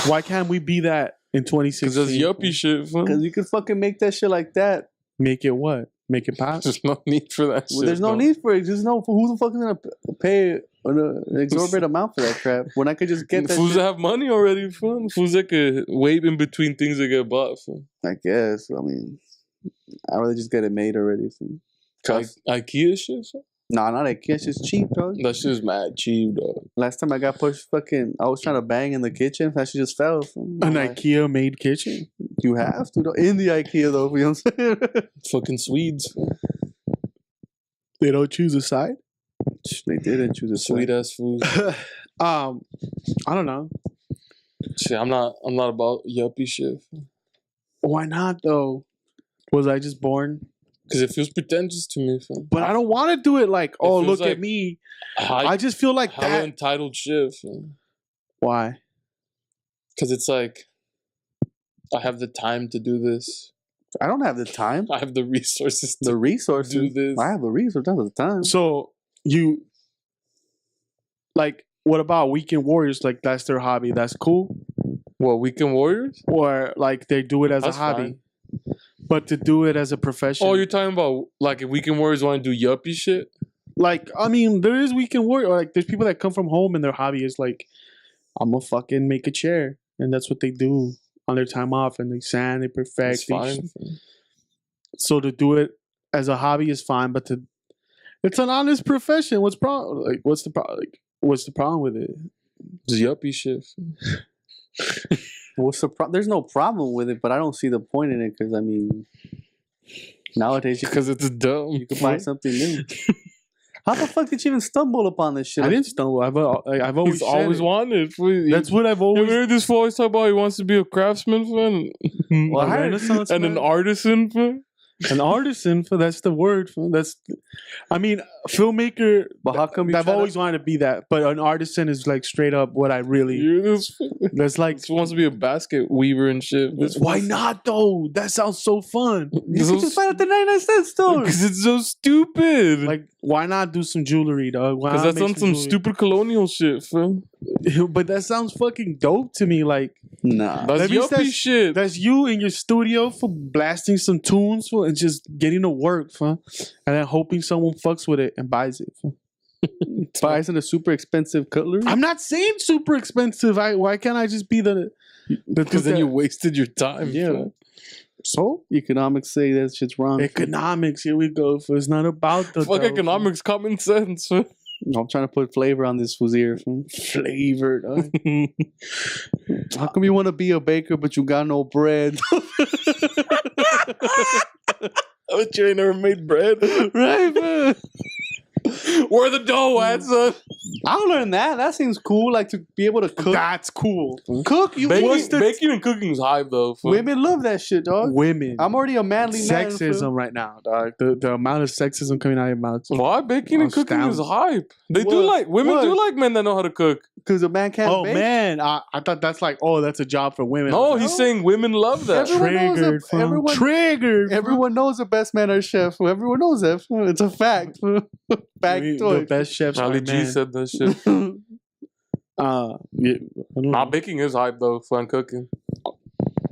Why can't we be that in 2016? Because that's yuppie shit, fool. Because you can fucking make that shit like that. Make it what? Make it pop? There's no need for that Well, shit. there's no bro. need for it. Just no. Who the fuck is gonna pay an exorbitant amount for that crap when I could just get that? Fools Shit? that have money already, fool. Fools that could wait in between things that get bought, fool. I guess. I mean, I'd rather just get it made already. Fool. IKEA shit, fool. Nah, not IKEA. It's just cheap, dog. That shit's mad cheap, dog. Last time I got pushed, I was trying to bang in the kitchen. That shit just fell. Fool. An I'm like, IKEA made kitchen? You have to, dog. In the IKEA though. You know what I'm saying? Fucking Swedes, fool. They don't choose a side? They didn't choose a Sweet ass food. I don't know. Shit, I'm not about yuppie shit. Why not though? Was I just born? Because it feels pretentious to me, fool. But I don't want to do it like, oh, feels look like at me. High, I just feel like hella that. entitled shit, fool. Why? Because it's like, I have the time to do this. I don't have the time. I have the resources to The resources. do this. I have the resources. I have the time. So you like what about weekend warriors? Like that's their hobby. That's cool. What, Weekend Warriors? Or like they do it as That's a hobby. fine. But to do it as a profession. Oh, you're talking about like if Weekend Warriors want to do yuppie shit? like I mean, there is weekend warrior. Like there's people that come from home and their hobby is like, I'm gonna fucking make a chair, and that's what they do on their time off, and they sand, they perfect. That's they fine. So to do it as a hobby is fine, but it's an honest profession. What's problem? Like what's the problem? Like what's the problem with it? It's yuppie shit. What's the There's no problem with it, but I don't see the point in it because I mean, nowadays Because it's dumb. you can buy something new. How the fuck did you even stumble upon this shit? I didn't stumble. I've always He's said always it. wanted. That's what I've You always. heard this fool always talk about he wants to be a craftsman, fun, Well, I heard- Renaissance and man. an artisan, fun. An artisan. That's the word. I mean, filmmaker. But how come you I've try to- always wanted to be that, but an artisan is like straight up what I really. You're this. That's like. He wants to be a basket weaver and shit. Why not though? That sounds so fun. You can just find out the 99-cent store. Because it's so stupid. Like, why not do some jewelry, dog? Why Because not that's make on some jewelry? stupid colonial shit, fam. But that sounds fucking dope to me. Like, Nah. That's That means yuppie that's- shit. that's you in your studio for blasting some tunes for and just getting to work, fun, and then hoping someone fucks with it and buys it. Fun. Buys in a super expensive cutlery. I'm not saying super expensive. Why can't I just be the Because then you wasted your time. Yeah. fam. so Economics say that shit's wrong. economics. Here we go. It's not about the Fuck dough, economics, common sense. fam. I'm trying to put flavor on this fool's ear. flavor. Dog. How come you want to be a baker but you got no bread? But you ain't never made bread. Right, man. Where the dough at, son? I'll learn that. That seems cool. Like to be able to cook. That's cool. Cook. You Baking and cooking is hype, though. fam. women love that shit, dog. Women. I'm already a manly man. Sexism right now, dog. The amount of sexism coming out of your mouth. Why baking and cooking is hype? They do What? like women do What? like men that know how to cook. Because a man can't Oh bake. man, I thought that's like, oh, that's a job for women. No, he's saying women love that. Everyone knows Triggered. that- everyone- Triggered. Everyone knows the best man are chef. Everyone knows that. It's a fact. The Factoid. best chefs. Ali are G men. said that shit. Yeah, I don't Nah, know. baking is hype though. Fun cooking.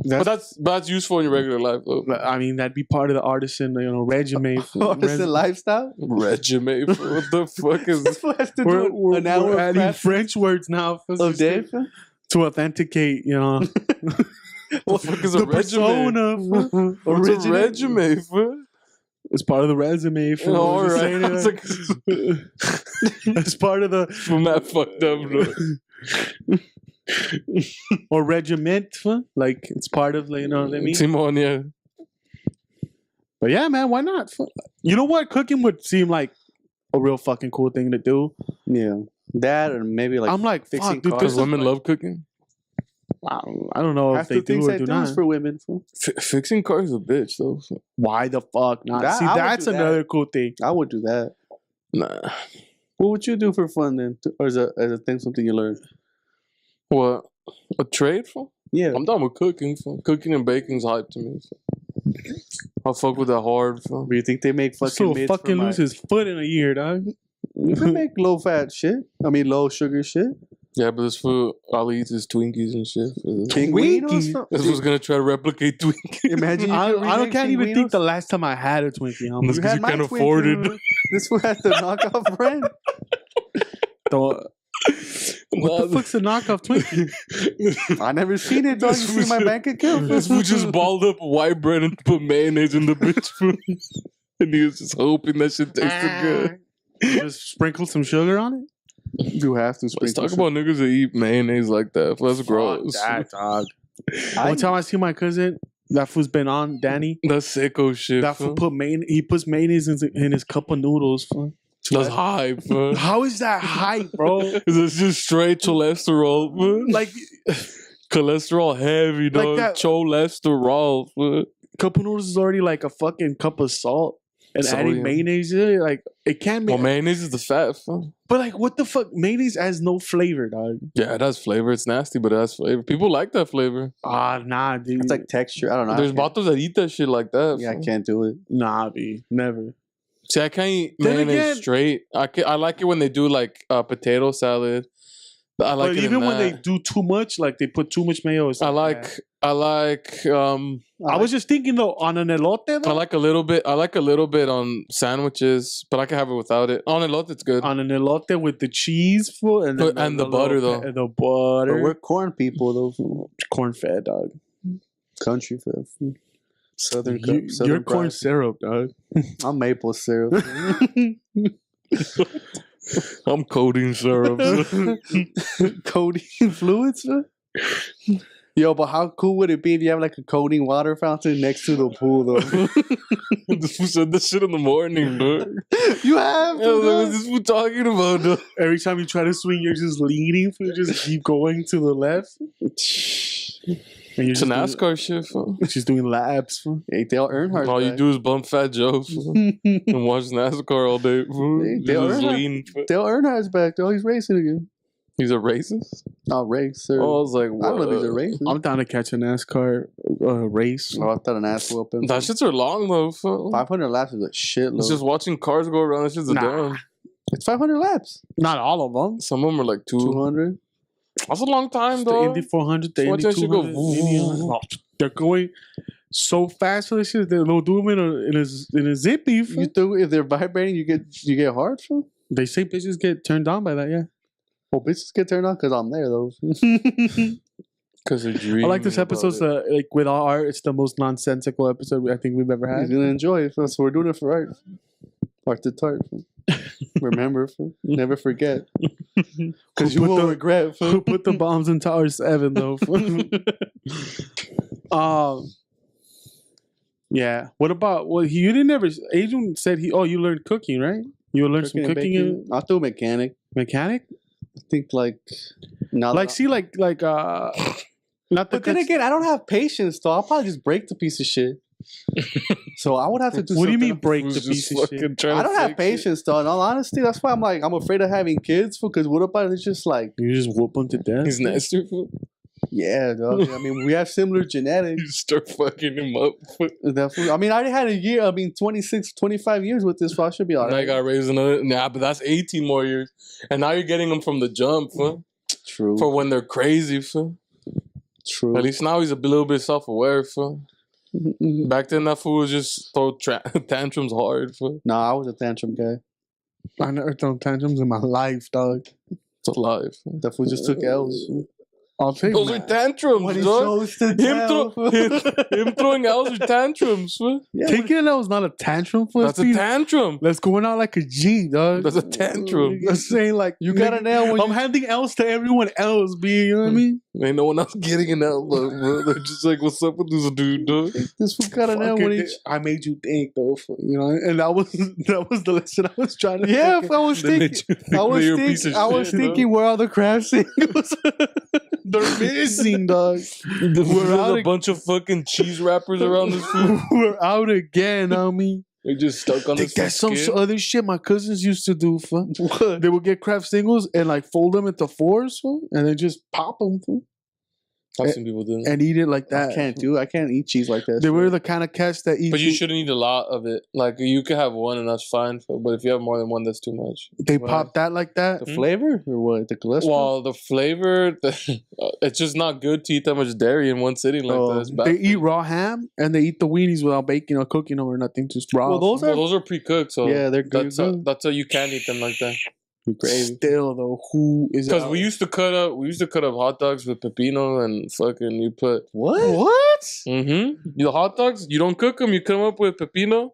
But that's useful in your regular life though. I mean, that'd be part of the artisan, regimen. Artisan lifestyle. Regimen. What the fuck is This fool has to We're, do we're, an hour we're of adding craft French words now of day. to authenticate, what the fuck is a the regimen? persona. What's a regimen? fool? It's part of the resume. For All just right. saying it. It's like It's part of the from that fucked up. Bro. or regiment, like it's part of, you know what I mean. Simon, yeah. But yeah, man, why not? You know what? Cooking would seem like a real fucking cool thing to do. Yeah, that or maybe like I'm like, fixing fuck, dude, cars. this Because is women like- love cooking. I don't know if half they the do things or I do do is not. for women. So Fixing cars is a bitch though. Why the fuck not? That- See, I would that's do that. another cool thing. I would do that. Nah. What would you do for fun then, or as a thing, something you learned? What? A trade for? Yeah, I'm done with cooking. Fam. Cooking and baking's hype to me. Fam. I'll fuck with that hard. Fam. do you think they make fucking So mids fucking for lose his foot in a year, dog. You can make low fat shit. I mean, low sugar shit. Yeah, but this food, all he eats is Twinkies and shit. Pinguinos. This was gonna try to replicate Twinkies. Imagine. I can't even think the last time I had a Twinkie. Huh? That's You because had you my can't afford Twinkie. it. This one has the knockoff brand. What the fuck's a knockoff Twinkie? I never seen it, dog. You see my bank account? This food just balled up white bread and put mayonnaise in the bitch food. And he was just hoping that shit tasted good. Just sprinkle some sugar on it. You have to Let's sprinkle. talk about niggas that eat mayonnaise like that. That's gross. That dog. One time I see my cousin, that fool's been on Danny. That's sicko shit. That fool Fam. he puts mayonnaise in his cup of noodles. Fool. That's hype, fam. How is that hype, bro? It's just straight cholesterol, man. Like Cholesterol heavy, dog. that- Cholesterol, man. cup of noodles is already like a fucking cup of salt. And adding Sodium. mayonnaise in it, like it can't be. Well, mayonnaise is the fat, fam. But like, what the fuck? Mayonnaise has no flavor, dog. Yeah, it has flavor. It's nasty, but it has flavor. People like that flavor. Ah, nah, dude. It's like texture. I don't know. There's I can't- vatos that eat that shit like that. Yeah, I fam. can't do it. nah, B. Never. See, I can't eat Then mayonnaise again- straight. I like it when they do like potato salad. I like But it even in when they that. do too much, like they put too much mayo. It's I like like that. I was just thinking though, on an elote I though. like a little bit. I like a little bit on sandwiches, but I can have it without it. On elote, it's good. On an elote with the cheese full and then And the butter, little though. The But butter. we're corn people, though. corn fed, dog. Country fed. Southern. You, Southern you're corn pride. syrup, dog. I'm maple syrup. I'm codeine syrup. Codeine fluids. Yo, but how cool would it be if you have like a coating water fountain next to the pool, though? This fool said this shit in the morning, dog. You have Yo, to. what's this fool talking about, dog? Every time you try to swing, you're just leaning. You just keep going to the left. And you're It's a just NASCAR shit, fool. She's doing laps. Fool. Hey, Dale Earnhardt. All you do is bump Fat Joe, fool, and watch NASCAR all day, fool. Hey, You Dale just Earnhardt. lean, fool. Dale Earnhardt's back, though. He's racing again. He's a racist? Not racer. Oh, I was like, I what? don't know if he's a racer. I'm down to catch a NASCAR race. Oh, I thought an ass whooping. That shits are long, though, fool. 500 laps is a shitload. It's just watching cars go around. That shit's a Nah. dumb. It's 500 laps. Not all of them. Some of them are like 200. That's a long time, The though. Indy 400, the Watch Indy that shit go 200. Indy 100. Oh, they're going so fast for this shit. They'll do them in a zippy. Fool. You do, if they're vibrating, you get hard from. They say bitches get turned on by that. Yeah. Well, bitches get turned on because I'm there, though. Because they're dreaming. I like this episode. Like with all art, it's the most nonsensical episode I think we've ever He's had. gonna enjoy it. So we're doing it for art. Art to tart. Remember, never forget. Because you Put will the- regret. Who put the bombs in Tower 7 though? Yeah. What about you didn't ever? Adrian said you learned cooking, right? You learned some cooking. I'll do mechanic. Mechanic. I think like now. Like see like not the. But then again, I don't have patience, though. I'll probably just break the piece of shit. So I would have to do. What do you something mean break the Who's piece just of shit? fucking trying I to don't have fix it. patience, though. In all honesty, that's why I'm afraid of having kids. Because what about it's just like, You just whoop them to death. He's nasty, fool. yeah, dog. I mean, we have similar genetics. You start fucking him up. I mean, I already had a year. I mean, 26, 25 years with this. So I should be all Now you right. got to raise another. Nah, but that's 18 more years. And now you're getting them from the jump, fool. True. For when they're crazy, fool. True. At least now he's a little bit self-aware, fool. Back then, that fool was just throw tantrums hard, fool. Nah, I was a tantrum guy. I never thrown tantrums in my life, dog. It's alive. That fool just took L's. I'll take Those are tantrums, dog. Him throwing L's are tantrums, fool. Taking an L is not a tantrum for That's a tantrum. Let's going out like a G, dog. That's a tantrum. That's saying like You got an L when I'm handing L's to everyone else, B. You know what I mean? Ain't no one else getting an L, bro. They're just like, what's up with this dude, dog? this fool got an L Fucking when he. I made you think though, you know, and that was the lesson I was trying to. Yeah, fucking- I was They made thinking. you think you're a piece I of was shit, thinking where are the Kraft singles? they're missing, dog. We're out a bunch of fucking cheese wrappers around this food. We're out again, homie. They just stuck on Think this that's some skin. other shit my cousins used to do. Fool. They would get Kraft singles and like fold them into fours, fool, and then just pop them fool, I've seen people doing that. and eat it like I that. I can't eat cheese like that. They were the kind of cats that eat. But you food- shouldn't eat a lot of it. Like, you could have one and that's fine. But if you have more than one, that's too much. They pop that like that. the flavor or what? The cholesterol. Well, the flavor, it's just not good to eat that much dairy in one sitting like that. It's bad. They for eat you. raw ham and they eat the weenies without baking or cooking them or nothing, just raw. Well, those Well, those are pre-cooked, so yeah, they're good. that's how you can eat them like that. Still though, who is? Because we used to cut up hot dogs with pepino and fucking you put What? the hot dogs you don't cook them, you come up with pepino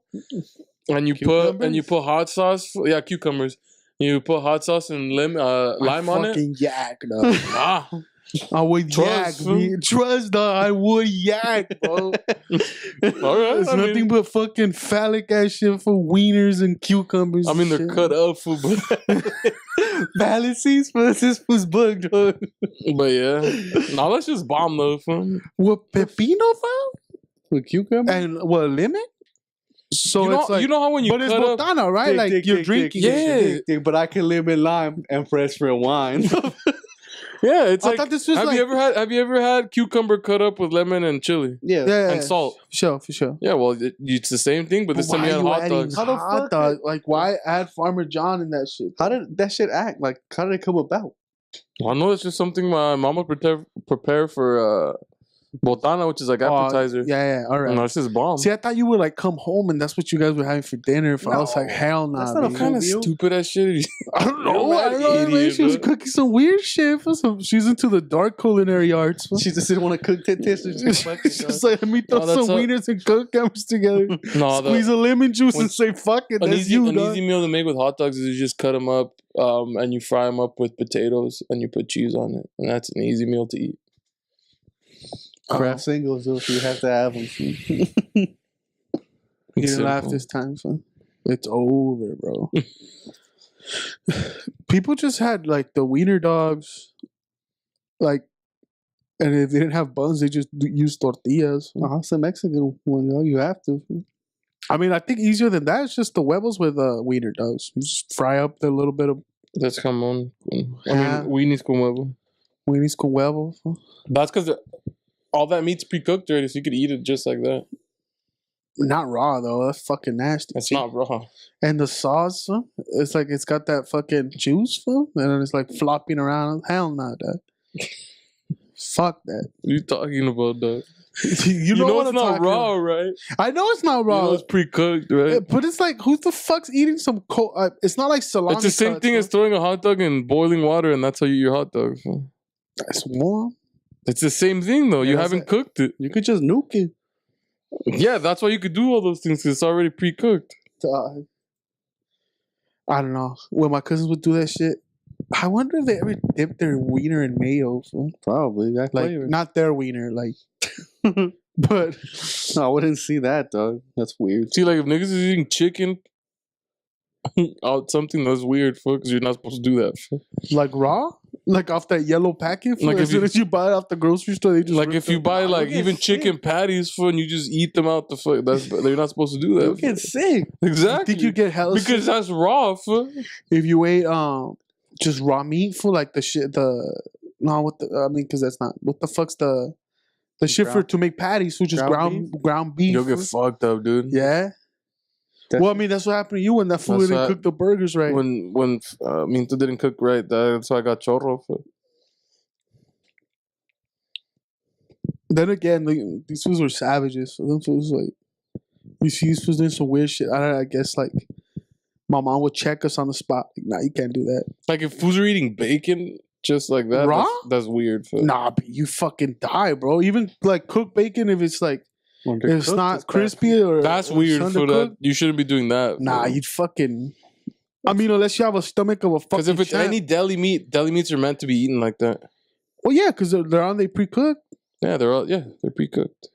and you put hot sauce, cucumbers. You put hot sauce and lime on it. Fucking yak, dog. Ah, I would yak, Trust, B. Trust, dog. I would yak, bro. all right. It's I nothing mean, but fucking phallic ass shit for wieners and cucumbers. I mean, and they're shit. cut up for, Balances for this fool's book, dog. but yeah. Now let's just bomb though. Fam. With pepino, fam? With cucumber. And what, lemon? So You it's like, know how when you but it's cut up, botana, right? Like you're drinking. Yeah. But I can live in lime and fresh for wine. yeah, it's I like. thought this was Have like, you ever had cucumber cut up with lemon and chili yeah. yeah, and salt? for sure. Yeah, well, it's the same thing, but this time Why you had hot adding dogs. How the hot fuck dog? Like, why add Farmer John in that shit? How did that shit act? Like, how did it come about? I know it's just something my mom would prepare for botana, which is like appetizer. Yeah, all right. No, it's just bomb. See, I thought you would like come home and that's what you guys were having for dinner. I was like, hell no. That's not a Nah, What kind of Real? stupid ass shit? I don't know. You're I an don't know. Man. idiot, She was bro. cooking some weird shit. For some, she's into the dark culinary arts. She just didn't want to cook tits. She's just like, let me throw No, that's some a- wieners and cucumbers together. No, Squeeze a lemon juice when- and say, fuck it. an That's easy you, dog. meal to make with hot dogs is you just cut them up and you fry them up with potatoes and you put cheese on it, and that's an easy meal to eat. Kraft singles, though, so you have to have them. You didn't laugh this time, son. It's over, bro. People just had like the wiener dogs, like, and if they didn't have buns, they just used tortillas. It's a Mexican one, though. You have to. I mean, I think easier than that is just the huevos with wiener dogs. You just fry up the little bit of That's jamón. Yeah. I mean, weenies con huevo. weenies con huevos. That's because all that meat's pre-cooked already, so you could eat it just like that. Not raw though. That's fucking nasty. It's not raw. And the sauce, it's like it's got that fucking juice, and then it's like flopping around. Hell no, dad. Fuck that. What are you talking about, dog? you know what it's I'm not talking raw, about. right? I know it's not raw. You know it's pre-cooked, right? But it's like, who the fuck's eating some cold? It's not like salami. It's the same thing as throwing a hot dog in boiling water, and that's how you eat your hot dog. It's warm. It's the same thing, though. You Yeah, haven't cooked it. You could just nuke it. Yeah, that's why you could do all those things, because it's already pre-cooked. I don't know. When my cousins would do that shit, I wonder if they ever dipped their wiener in mayo. Probably. That Like, flavor. not their wiener, like, but No, I wouldn't see that, dog. That's weird. See, like, if niggas is eating chicken out something, that's weird, because you're not supposed to do that. like raw, like off that yellow packet. Like As if soon you- as you buy it off the grocery store, they just Like, rip if you them buy, out. like, get even sick. chicken patties, and you just eat them out the fuck, they're not supposed to do You that. get sick. I Exactly. think you get hella Because sick that's raw, if you ate just raw meat for like the shit because that's not what the fuck's the shit for Ground- to make patties, which is ground ground beef. You'll get fucked up, dude. Yeah. Well, I mean, that's what happened to you when that fool That's didn't what- cook the burgers right. When Minto didn't cook right, that's why I got chorro. Then again, these fools were savages. So them fools like these fools doing some weird shit. I guess like my mom would check us on the spot. Like, nah, you can't do that. Like, if fools are eating bacon just like that, Raw? that's weird. Nah, but you fucking die, bro. Even like cooked bacon, if it's like if it's not crispy or That's or weird for that. undercooked, You shouldn't be doing that. nah, you'd fucking. I mean, unless you have a stomach of a fucking. Because if it's champ. any deli meats are meant to be eaten like that. Well, yeah, because they pre-cooked. Yeah, they're pre-cooked.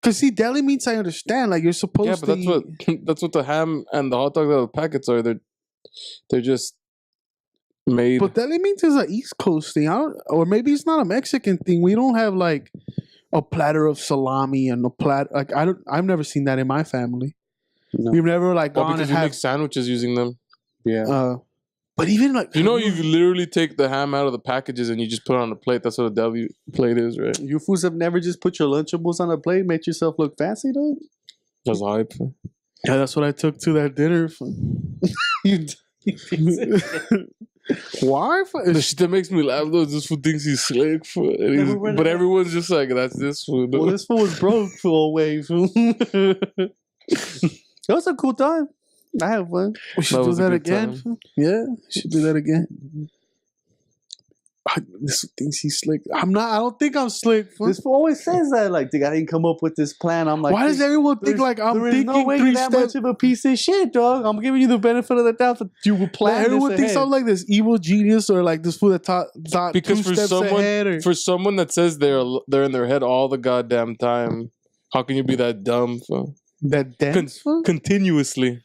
Because see, deli meats, I understand. Like you're supposed Yeah, to. but that's what the ham and the hot dog little packets are. They're just made. But deli meats is an East Coast thing, or maybe it's not a Mexican thing. We don't have like a platter of salami and a platter. Like I've never seen that in my family. No. We've never like Well, gone because and you had. make sandwiches using them. Yeah. But even like You know, you literally take the ham out of the packages and you just put it on a plate. That's what a deli plate is, right? You fools have never just put your Lunchables on a plate, make yourself look fancy, dog? That's hype. yeah, that's what I took to that dinner. You Why? The shit that makes me laugh though is this fool thinks he's slick, but everyone's just like, that's this fool. Well, this fool was broke for a wave. It was a cool time. I had fun. We should That do was a that good again. time. Yeah, we should do that again. This thinks he's slick. I'm not. I don't think I'm slick. This fool always says that, like, I didn't come up with this plan. I'm like, Why does everyone think there's- like I'm there is thinking no way three you're that steps? much of a piece of shit, dog. I'm giving you the benefit of the doubt that you will plan Everyone this thinks ahead. I'm like this evil genius or like this fool that thought Because two steps ahead. Or, for someone that says they're in their head all the goddamn time, how can you be that dumb? Fool? that dense. fool? Continuously,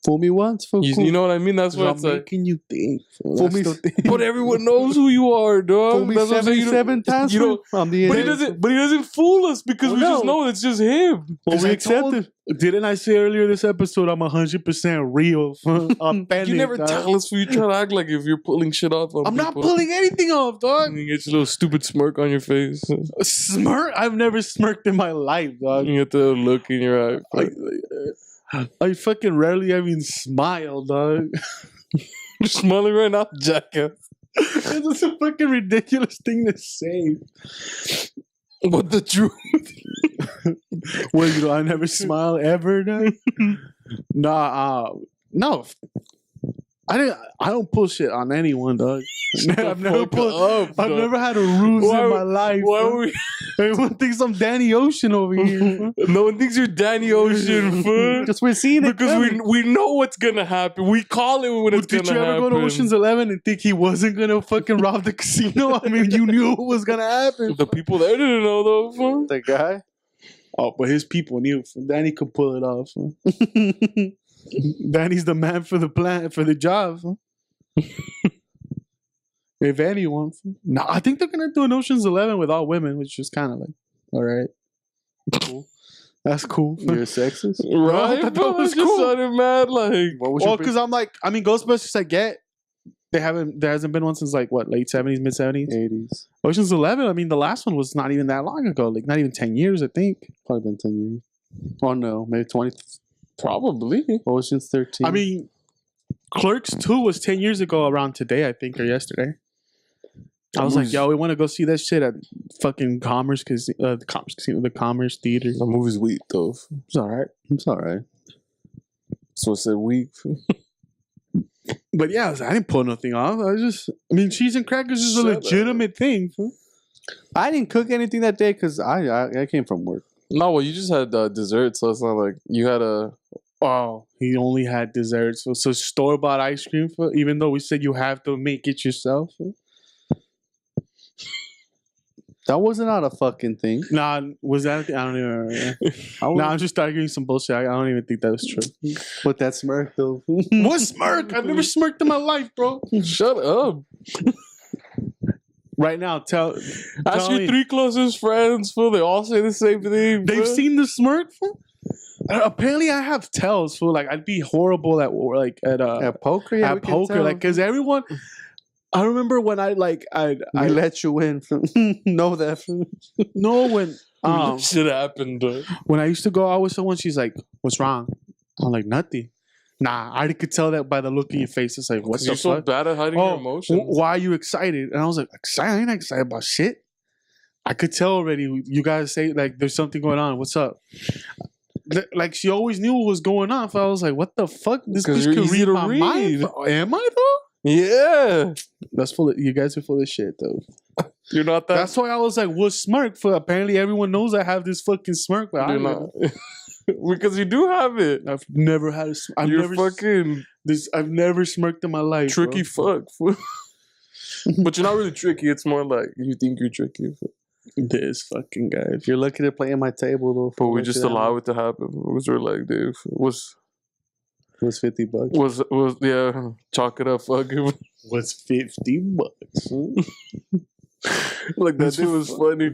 Fool me once, fool. you know what I mean? That's what I'm it's like. making you think. fool. Fool That's me the thing. But everyone knows who you are, dog. Fool me That's what I'm saying. 77 times. You know, fool. I'm the but he idiot. doesn't. But he doesn't fool us because Oh, we just no. know it's just him. Well, we I accept told- it. Didn't I say earlier this episode I'm 100% real? Authentic, You never dog. tell us. You try to act like if you're pulling shit off. On I'm not people. pulling anything off, dog. And you get your little stupid smirk on your face. Smirk? I've never smirked in my life, dog. You get the look in your eye. I fucking rarely even smile, dog. You're smiling right now, jackass. It's a fucking ridiculous thing to say. But the truth. Well, I never smile ever, dog. Nah, no. I don't pull shit on anyone, dog. I've never up, I've dog. never had a ruse Why- in my life. Why fool. are we? Everyone thinks I'm Danny Ocean over here. No one thinks you're Danny Ocean, fool. Because we're seeing it. Because we know what's gonna happen. We call it when it's Did gonna you ever happen. go to Ocean's 11 and think he wasn't gonna fucking rob the casino? I mean, you knew it was gonna happen. The people there didn't know though, fool. The guy. Oh, but his people knew. Danny could pull it off. Danny's the man for the plan, for the job. If anyone. No, I think they're going to do an Ocean's 11 with all women, which is kind of like, all right. Cool. That's cool. You're a sexist? Right? I thought But that was it just cool. sounded mad like. What was Well, your because I'm like, I mean, Ghostbusters, I get. There hasn't been one since like what, late 70s, mid 70s? 80s? Ocean's 11, I mean, the last one was not even that long ago. Like, not even 10 years, I think. Probably been 10 years. Oh, no. Maybe 20. Probably. Ocean's 13. I mean, Clerks 2 was 10 years ago around today, I think, or yesterday. I was like, yo, we want to go see that shit at fucking Commerce Casino, the Commerce Theater. The movie's weak though. It's all right. it's all right. So I said weak. But yeah, I didn't pull nothing off. I mean, cheese and crackers is a Shut up. legitimate thing. I didn't cook anything that day because I came from work. No, well, you just had dessert, so it's not like you had a. Oh, he only had desserts. So store-bought ice cream, even though we said you have to make it yourself. That wasn't not a fucking thing. Nah, was that a thing? I don't even remember. Nah, I'm just arguing some bullshit. I don't even think that was true. With that smirk, though. What smirk? I've never smirked in my life, bro. Shut up. Right now, tell Ask your me. 3 closest friends, fool. They all say the same thing. They've bro. seen the smirk. Fool? Apparently, I have tells. Fool. Like I'd be horrible at At poker, yeah, we at can poker, tell. like because everyone. I remember when I let you in. Know that. know when Shit happened. when I used to go out with someone, she's like, "What's wrong?" I'm like, "Nothing." Nah, I could tell that by the look in your face. It's like, "What the You're so fuck?" bad at hiding your emotions. Why are you excited? And I was like, "Excited? I ain't excited about shit." I could tell already. You guys say like, "There's something going on." What's up? Like she always knew what was going on. So I was like, "What the fuck?" This 'Cause bitch you're can easy read to my read. mind. Am I though? Yeah. That's full. You guys are full of shit though. You're not that. That's why I was like, "What smirk?" For apparently everyone knows I have this fucking smirk, but I You're don't not. Because you do have it. I've never had a. I've never smirked in my life. Tricky bro. fuck. fool. But you're not really tricky. It's more like you think you're tricky. This fucking guy. If you're lucky to play at my table, though. But we just allow it to happen. Because we're like, dude, It was $50. was yeah, chalk it up, fuck it. Was $50. Like that dude was funny.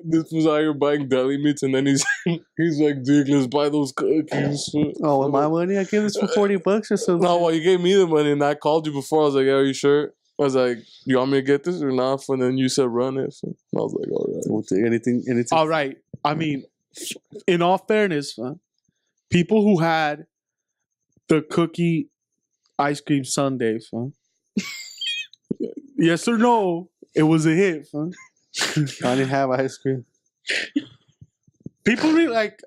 This was out here buying deli meats, and then he's like, dude, let's buy those cookies. Oh, with my money, I gave this for $40 or something. No, well, you gave me the money, and I called you before. I was like, yeah, are you sure? I was like, you want me to get this or not? And then you said run it. So I was like, all right. We'll take anything. All right. I mean, in all fairness, people who had the cookie ice cream sundae, yes or no, it was a hit. I didn't have ice cream. People really like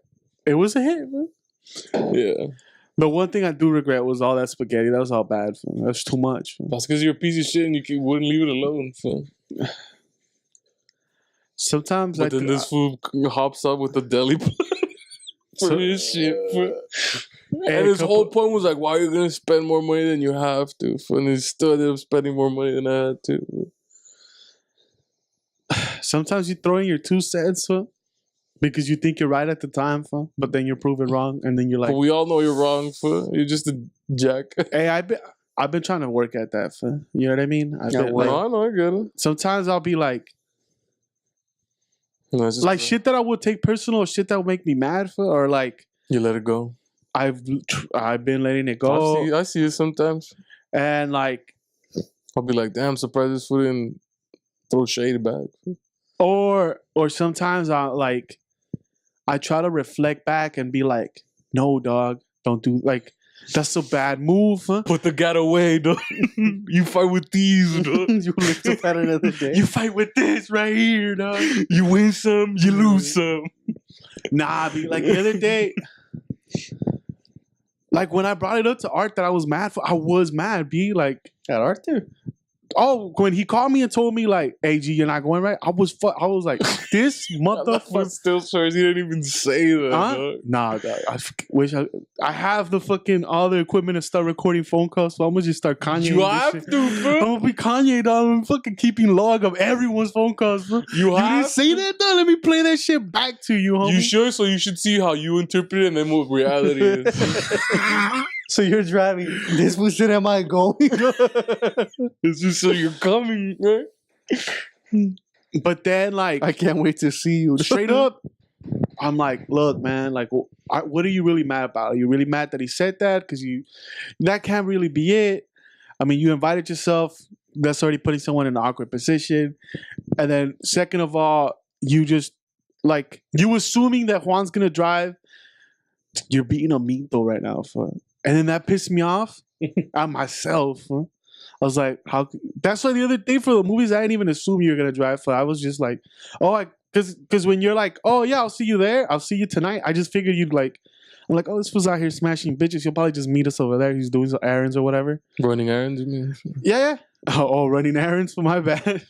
it was a hit. Yeah. The one thing I do regret was all that spaghetti. That was all bad. That's too much. That's because you're a piece of shit and you wouldn't leave it alone. So. Sometimes, But then this fool hops up with the deli for his shit. And his whole point was like, why are you going to spend more money than you have to? And he still ended up spending more money than I had to. Sometimes you throw in your 2 cents, because you think you're right at the time, but then you're proven wrong, and then you're like, But we all know you're wrong, you're just a jack. "Hey, I've been trying to work at that, you know what I mean?" I know, I get it. Sometimes I'll be like, No, it's just like shit that I would take personal, or shit that would make me mad, or like you let it go. I've been letting it go, I see it sometimes. and like, I'll be like, damn, surprised this fool didn't throw shade back. or sometimes I try to reflect back and be like, "No, dog, don't do like that's a bad move." Put the gat away, dog. You fight with these, dog. You lift up at another day. You fight with this right here, dog. You win some, you lose some. Nah, be like the other day. Like when I brought it up to Art that I was mad for, I was mad, B. Like At Arthur? oh, when he called me and told me like, "Hey G, you're not going right," I was like, "This motherfucker." Still sorry, he didn't even say that. Dog. Nah, dog, wish I have the fucking all the equipment to start recording phone calls, so I'm gonna just start Kanye. You have to, bro. I'm gonna be Kanye, dog. I'm fucking keeping log of everyone's phone calls, bro. You didn't say that, dog. Let me play that shit back to you, homie. You sure? So you should see how you interpret it and then what reality is. So you're driving. This was it. Am I going? It's just so you're coming, right? But then, like, I can't wait to see you. straight up, I'm like, look, man, like, what are you really mad about? Are you really mad that he said that? Because that can't really be it. I mean, you invited yourself. That's already putting someone in an awkward position. And then, second of all, you just, like, you assuming that Juan's going to drive. You're beating a meat though right now. And then that pissed me off at myself. I was like, how? That's why the other thing for the movies, I didn't even assume you were going to drive for. I was just like, oh, because when you're like, oh, yeah, I'll see you there. I'll see you tonight. I just figured you'd like, I'm like, oh, this was out here smashing bitches. He'll probably just meet us over there. He's doing some errands or whatever. Running errands, you mean? Yeah. Oh, running errands for my bad.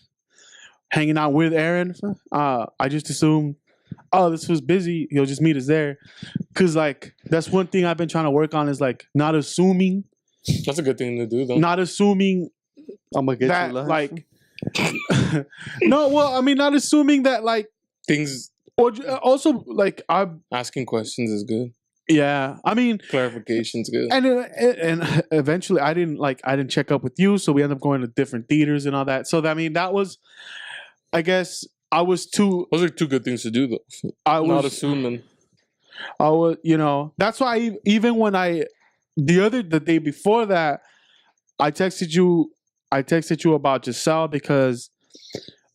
Hanging out with Aaron. I just assumed, oh, this was busy. He'll just meet us there. Because, like, that's one thing I've been trying to work on is, like, not assuming. That's a good thing to do, though. Not assuming I'm going to get that, you lunch. like... No, well, I mean, not assuming that, like... Things... Or also, like, I'm... Asking questions is good. Yeah, I mean... Clarification's good. And eventually, I didn't check up with you, so we ended up going to different theaters and all that. So, I mean, that was... I guess I was too... Those are two good things to do, though. Not assuming... I was, that's why even when the day before that, I texted you about Giselle because,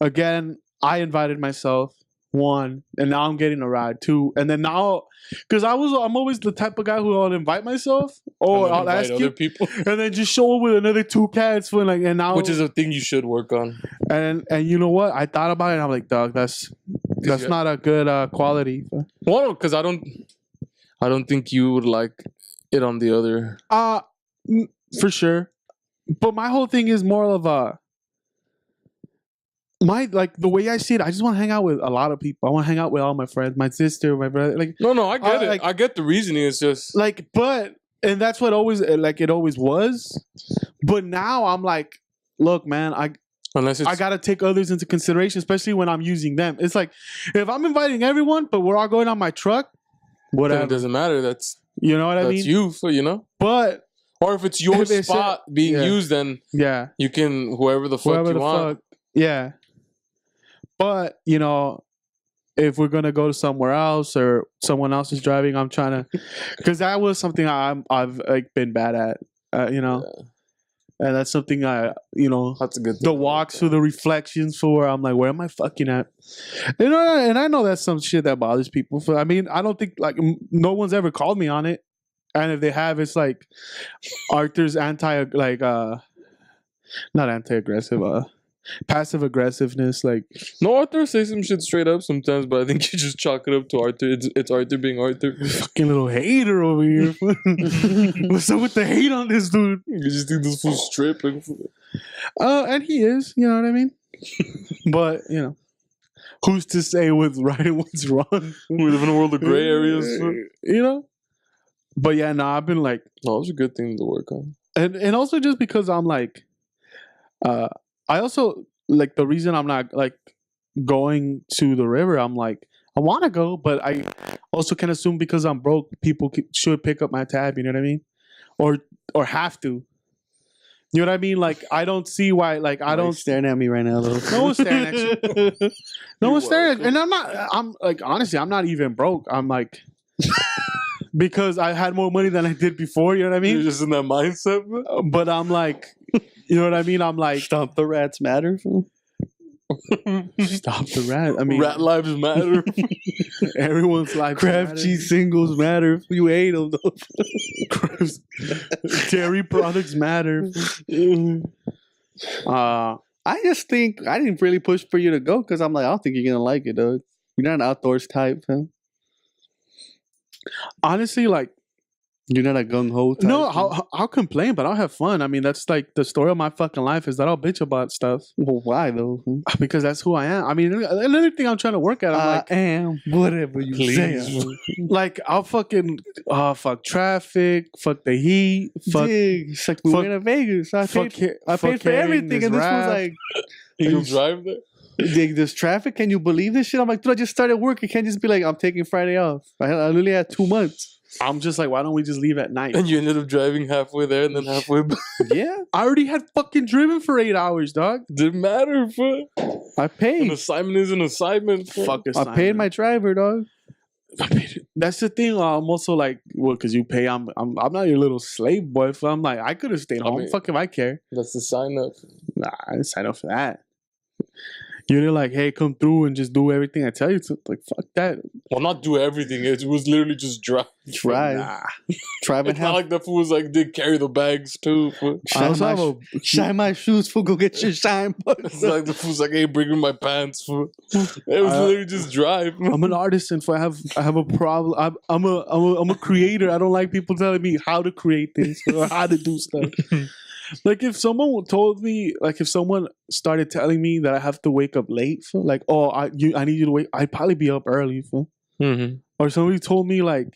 again, I invited myself, one, and now I'm getting a ride, two, and then now, because I'm always the type of guy who I'll invite myself, or I'll ask other you, people, and then just show up with another two cats for like, and now, which is a thing you should work on. And you know what? I thought about it, and I'm like, dog, that's not a good quality. Well, because I don't think you would like it on the other. For sure. But my whole thing is more of the way I see it, I just want to hang out with a lot of people. I want to hang out with all my friends, my sister, my brother. Like, no, I get it. like, I get the reasoning. It's just like, and that's what it always was. But now I'm like, look, man, I gotta take others into consideration, especially when I'm using them. It's like if I'm inviting everyone, but we're all going on my truck, whatever. It doesn't matter. That's you know what I mean. That's you, so But or if it's your spot being used, then yeah, you can whoever the fuck you want. Yeah. But if we're gonna go to somewhere else or someone else is driving, I'm trying to, because that was something I've like been bad at, and that's something that's a good thing. The walks through the reflections for where I'm like, where am I fucking at? And I know that's some shit that bothers people. I mean, I don't think like no one's ever called me on it, and if they have, it's like Arthur's not anti-aggressive, passive aggressiveness. Like no, Arthur says some shit straight up sometimes, but I think you just chalk it up to Arthur. It's Arthur being Arthur. Fucking little hater over here. What's up with the hate on this dude? You just think this fool's stripping. And he is, you know what I mean? But who's to say what's right and what's wrong? We live in a world of gray areas, But yeah, I've been like, no, it's a good thing to work on, and also just because I'm like, I also like the reason I'm not like going to the river. I'm like, I want to go, but I also can assume because I'm broke, people should pick up my tab. You know what I mean? Or have to. You know what I mean? Like I don't see why. Like I don't staring at me right now, though. No one's staring at you. No one's staring at you. And I'm like honestly, I'm not even broke. I'm like. Because I had more money than I did before, you know what I mean? You're just in that mindset, bro. But I'm like, you know what I mean? I'm like, stop the rats matter. Stop the rat. I mean, rat lives matter. Everyone's lives Kraft matter. cheese singles matter. You ate them though. Dairy products matter. I just think I didn't really push for you to go because I'm like, I don't think you're gonna like it, dog. You're not an outdoors type, huh? Honestly, like You're not a gung ho. No, I'll complain, but I'll have fun. I mean, that's like the story of my fucking life is that I'll bitch about stuff. Well, why though? Because that's who I am. I mean, another thing I'm trying to work at, I'm like, I am whatever you say. like I'll fucking fuck traffic, fuck the heat, fuck. It's like we went to Vegas. I paid for everything, and this was like, You drive there? This traffic. Can you believe this shit? I'm like, dude, I just started work. You can't just be like, I'm taking Friday off. I literally had 2 months. I'm just like, why don't we just leave at night? And you ended up driving halfway there and then halfway back. Yeah, I already had fucking driven for 8 hours, dog. Didn't matter, fool. I An paid. assignment is an assignment, fool. Fuck I paid my driver, dog. That's the thing. I'm also like, well, because you pay. I'm not your little slave boy. So I'm like, I could have stayed home. mean- Fuck if I care. That's the sign up. Nah, I didn't sign up for that. You're like, hey, come through and just do everything I tell you to. Like, fuck that. Well, not do everything. It was literally just drive. Drive. Nah. Drive and It's not have. like the fool was like, did carry the bags too, fool. Shine my shoes, fool. Go get your shine It's bucks. like the fool's like, hey, bring me my pants, fool. It was literally just drive. I'm an artisan, so I have a problem. I'm a creator. I don't like people telling me how to create things or how to do stuff. Like if someone told me, like if someone started telling me that I have to wake up late, for like, oh, I need you to wake, I'd probably be up early. For. Mm-hmm. Or somebody told me like,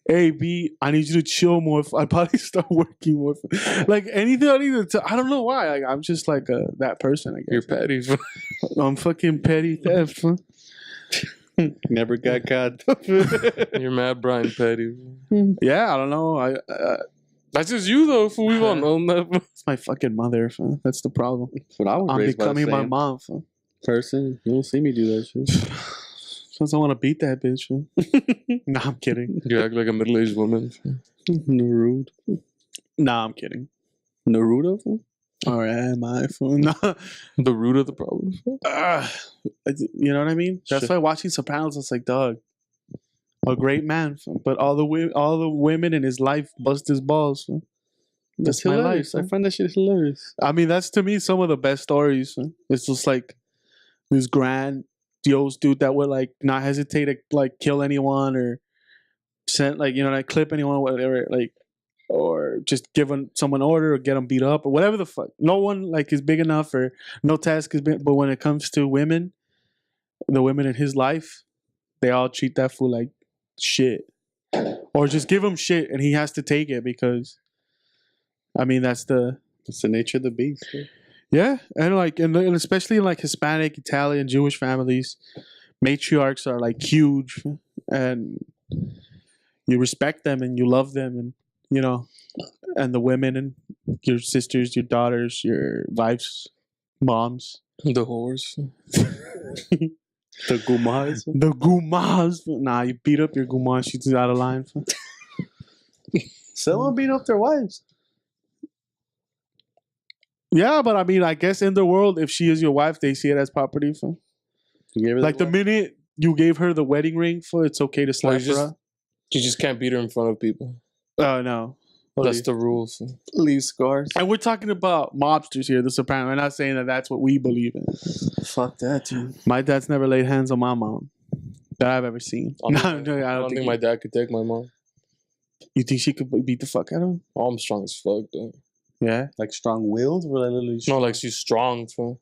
hey B, I need you to chill more. I'd probably start working more. Like anything I need to. I don't know why. Like, I'm just like that person. I guess You're petty, fool. I'm fucking petty theft. Fool. Never got caught. You're mad, Brian Petty. Yeah, I don't know. That's just you, though, fool. We've all known that. It's my fucking mother. Fool. That's the problem. But I was I'm raised by the becoming my same mom. Fool. person. You don't see me do that shit. Sometimes I want to beat that bitch. Fool. Nah, I'm kidding. You act like a middle-aged woman. Naruto. Nah, I'm kidding. Naruto? Fool? All right, my phone. Nah. The root of the problem. Fool. You know what I mean? That's Shit. why watching Sopranos, it's like, dog, a great man, fool. But all the women in his life bust his balls. Fool. That's my hilarious. life, I find that shit hilarious. I mean, that's to me some of the best stories. Fool. It's just like this grandiose dude that would like not hesitate to like kill anyone or send like like clip anyone, whatever, like, or just give someone an order or get them beat up or whatever the fuck. No one like is big enough or no task is big. But when it comes to women, the women in his life, they all treat that fool like shit, or just give him shit and he has to take it because, I mean, that's the nature of the beast. Fool. yeah, and like and especially in like Hispanic, Italian, Jewish families, matriarchs are like huge, and you respect them and you love them, and and the women and your sisters, your daughters, your wives, moms, The whores. The gumas. the gumas. Nah, you beat up your guma. She's out of line. Someone beat up their wives. Yeah, but I mean, I guess in the world, if she is your wife, they see it as property. You gave her Like the minute you gave her the wedding ring, it's okay to slap you her. You just can't beat her in front of people. Oh no. That's the rules. leave scars. And we're talking about mobsters here, the Sopranos. We're not saying that that's what we believe in. Fuck that, dude. My dad's never laid hands on my mom that I've ever seen. I don't think my dad could take my mom. You think she could beat the fuck out of him? Mom's strong as fuck, though. Yeah. Like strong-willed? Or like literally No, like she's strong, fool.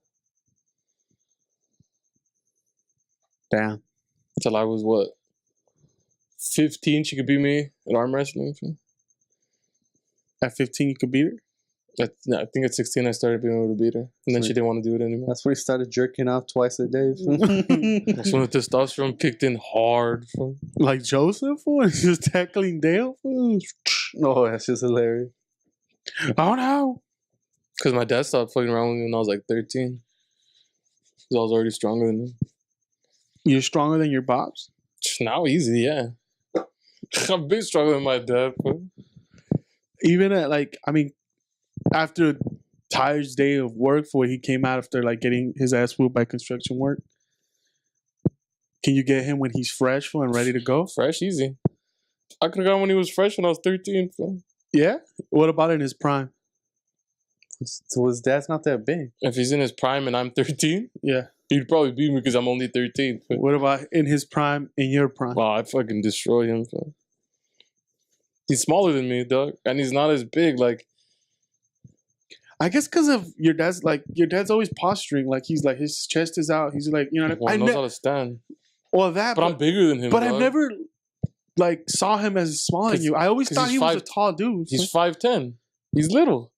Damn. Till I was, what, 15, she could beat me at arm wrestling, fool. At 15, you could beat her? I think at 16 I started being able to beat her. And then she didn't want to do it anymore. That's when he started jerking off twice a day. That's when the testosterone kicked in hard, fool. Like Joseph? Or just tackling Dale? Oh, that's just hilarious. Oh no. Because my dad stopped fucking around with me when I was like 13. Because I was already stronger than him. You're stronger than your Bobs? Now easy, yeah. I'm big stronger than my dad, fool. Even at after a tired day of work for he came out after like getting his ass whooped by construction work. Can you get him when he's fresh and ready to go? Fresh, easy. I could have gone when he was fresh when I was 13, fool. Yeah? What about in his prime? So his dad's not that big. If he's in his prime and I'm 13, Yeah. he'd probably beat me because I'm only 13. Fool. What about in his prime, in your prime? Wow, I'd fucking destroy him, fool. He's smaller than me, dog, and he's not as big. Like, I guess because of your dad's always posturing. Like he's like his chest is out. He's like, you know, well, knows how to stand. Well, that. But I'm bigger than him. But dog. I've never like saw him as smaller than you. I always thought he was a tall dude. He's 5'10". He's little.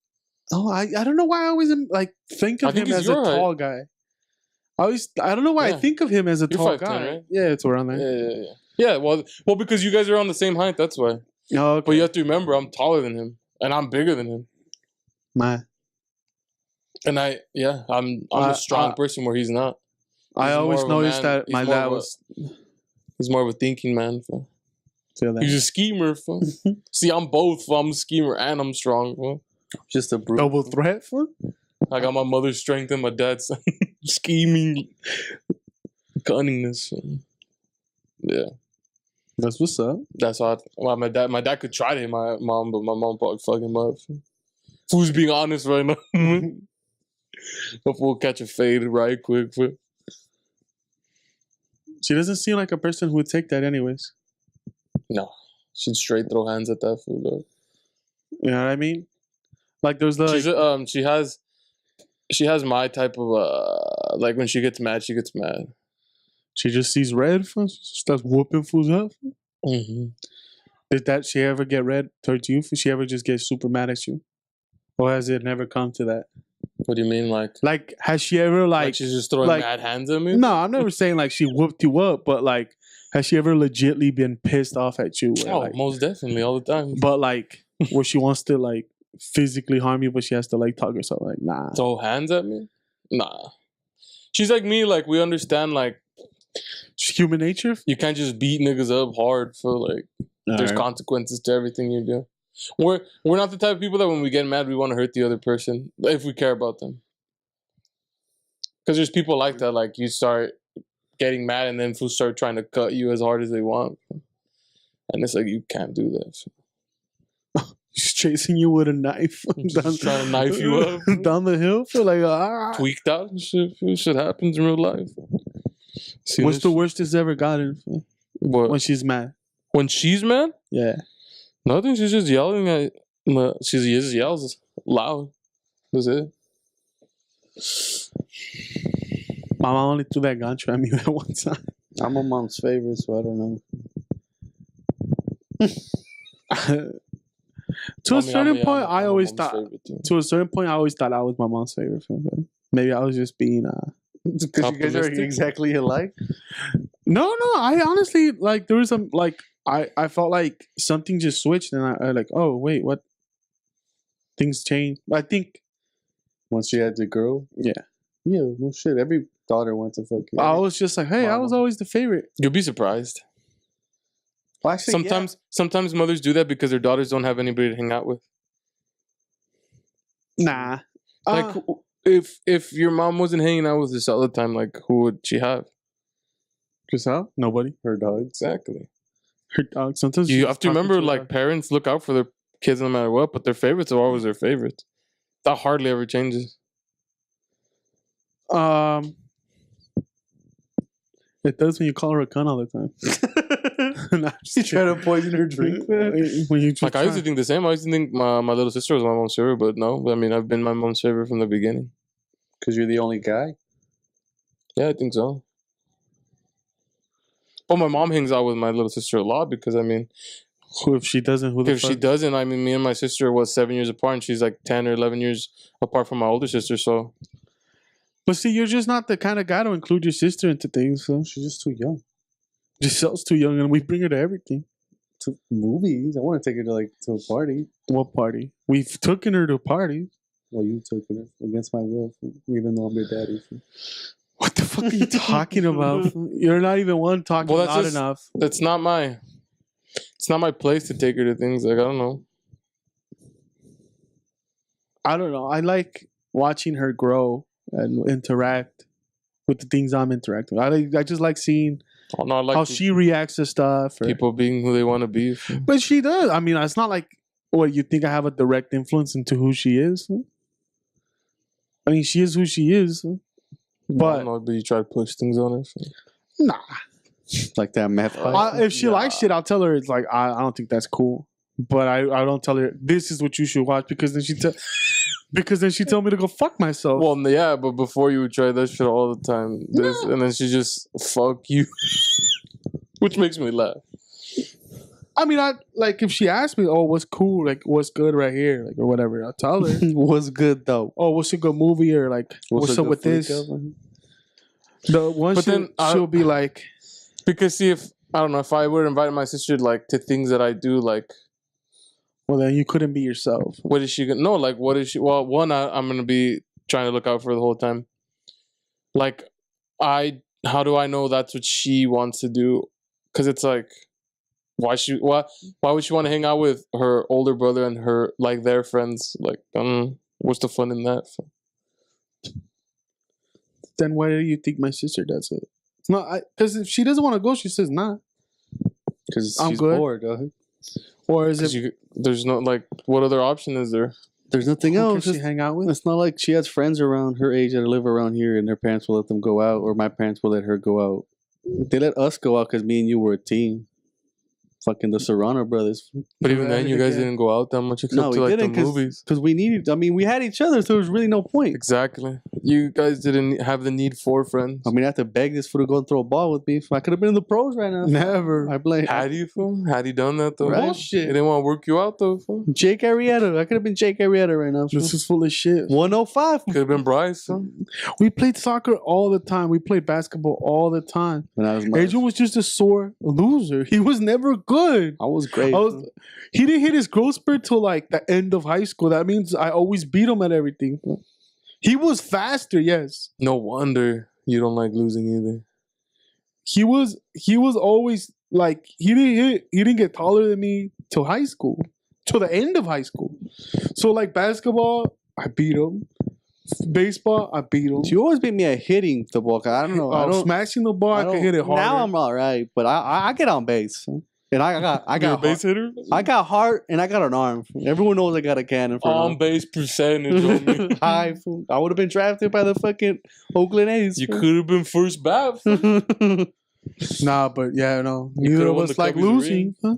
Oh, I don't know why I always like think of him as a tall guy. I don't know why I think of him as a tall 5'10", guy. right? Yeah, it's around there. Yeah. Well, because you guys are on the same height. That's why. Oh, okay. But you have to remember, I'm taller than him, and I'm bigger than him. And I'm a strong person where he's not. I always noticed that my dad was. He's more of a thinking man. Feel that. He's a schemer. See, I'm both. I'm a schemer and I'm strong. Just a brute. Double threat. I got my mother's strength and my dad's scheming cunningness. Yeah. That's what's up. That's how my dad could try to hit my mom, but my mom probably fuck him up. Who's being honest right now? If we'll catch a fade right quick. She doesn't seem like a person who would take that anyways. No. She'd straight throw hands at that fool, though. You know what I mean? Like there's the she has my type of like when she gets mad, she gets mad. She just sees red, she starts whooping fools up. Mm-hmm. Did she ever get red towards you? She ever just get super mad at you? Or has it never come to that? What do you mean, like? Like, has she ever like she's just throwing mad hands at me? No, I'm never saying like she whooped you up, but like, has she ever legitly been pissed off at you? Where, like, most definitely, all the time. But like, where she wants to like physically harm you, but she has to like talk herself like, nah. Throw hands at me? Nah. She's like me. Like we understand. Like human nature. You can't just beat niggas up hard for like. There's consequences to everything you do. We're not the type of people that when we get mad we want to hurt the other person if we care about them. Because there's people like that. Like you start getting mad and then fools start trying to cut you as hard as they want, and it's like you can't do that. He's chasing you with a knife. Just trying to knife you up down the hill. Feel like tweaked out and shit. Shit happens in real life. What's the worst it's ever gotten? What? When she's mad. When she's mad? Yeah. Nothing. She's just yelling at. She just yells loud. That's it. My mom only threw that gancho at me that one time. I'm my mom's favorite, so I don't know. To a certain point, I always thought I was my mom's favorite film. But maybe I was just being because you guys are exactly alike. No. I honestly like there was some like I felt like something just switched and I like, oh wait, what? Things changed. I think once she had the girl. Yeah. No shit. Every daughter wants a fucking. I was just like, hey, mama. I was always the favorite. You'll be surprised. Well, actually, sometimes mothers do that because their daughters don't have anybody to hang out with. Nah. Like if your mom wasn't hanging out with us all the time, like who would she have? Giselle? Nobody. Her dog. Exactly. Her dog. Sometimes you have to remember, like parents look out for their kids no matter what, but their favorites are always their favorites. That hardly ever changes. It does when you call her a cunt all the time. You try to poison her drink. When you like I used to think the same. I used to think my little sister was my mom's favorite, but no. I mean, I've been my mom's favorite from the beginning. Because you're the only guy? Yeah, I think so. But my mom hangs out with my little sister a lot because, I mean... If she doesn't, she doesn't, I mean, me and my sister was 7 years apart and she's like 10 or 11 years apart from my older sister, so... But see, you're just not the kind of guy to include your sister into things, so... She's just too young. Giselle's too young and we bring her to everything. To movies? I want to take her to a party. What party? We've taken her to parties. Well, you took her against my will, even though I'm your daddy. What the fuck are you talking about? You're not even one talking loud enough. It's not my place to take her to things. Like, I don't know. I like watching her grow and interact with the things I'm interacting with. I just like seeing how she reacts to stuff. People being who they want to be. But she does. I mean, it's not like, what, you think I have a direct influence into who she is? I mean, she is who she is. But I don't know, but you try to push things on her. So. Nah. Like that meth pipe? If she likes shit, I'll tell her it's like, I don't think that's cool. But I don't tell her this is what you should watch because then she tell me to go fuck myself. Well, yeah, but before you would try that shit all the time, and then she just fuck you, which makes me laugh. I mean, I like if she asked me, "Oh, what's cool? Like, what's good right here? Like, or whatever." I'll tell her. What's good though? Oh, what's a good movie or like what's up with this? The one she'll be like, because see, if I don't know, if I would invite my sister like to things that I do, like, well, then you couldn't be yourself. what is she gonna? No, like, what is she? Well, one, I'm gonna be trying to look out for the whole time. Like, how do I know that's what she wants to do? Because it's like. Why would she want to hang out with her older brother and her like their friends? Like, what's the fun in that? Then why do you think my sister does it? It's not because if she doesn't want to go, she says nah. Because she's good. Bored, dog. Or is it? There's no like. What other option is there? There's nothing else. Can she hang out with? It's not like she has friends around her age that live around here, and their parents will let them go out, or my parents will let her go out. They let us go out because me and you were a team. Fucking the Serrano brothers. But even then, you guys didn't go out that much except to like the movies. Because we needed, I mean, we had each other, so there was really no point. Exactly. You guys didn't have the need for friends. I mean, I had to beg this fool to go and throw a ball with me. I could have been in the pros right now. Never. I blame. Had you, fool? Had he done that, though? Right? Bullshit. He didn't want to work you out, though, fool? Jake Arrieta. I could have been Jake Arrieta right now. This is full of shit. 105. Could have been Bryce, huh? We played soccer all the time. We played basketball all the time. When I was Adrian was just a sore loser. He was never good. I was great. He didn't hit his growth spurt till like the end of high school. That means I always beat him at everything. He was faster, yes. No wonder you don't like losing either. He was always like he didn't get taller than me till high school, till the end of high school. So like basketball, I beat him. Baseball, I beat him. You always beat me at hitting the ball. I don't know. Smashing the ball, I can hit it hard. Now I'm all right, but I get on base. And I got a base hitter. I got heart and I got an arm. Everyone knows I got a cannon. For on base percentage on me. I would have been drafted by the fucking Oakland A's. You could have been first bat. Nah, but yeah, no. Neither of us like losing. Huh?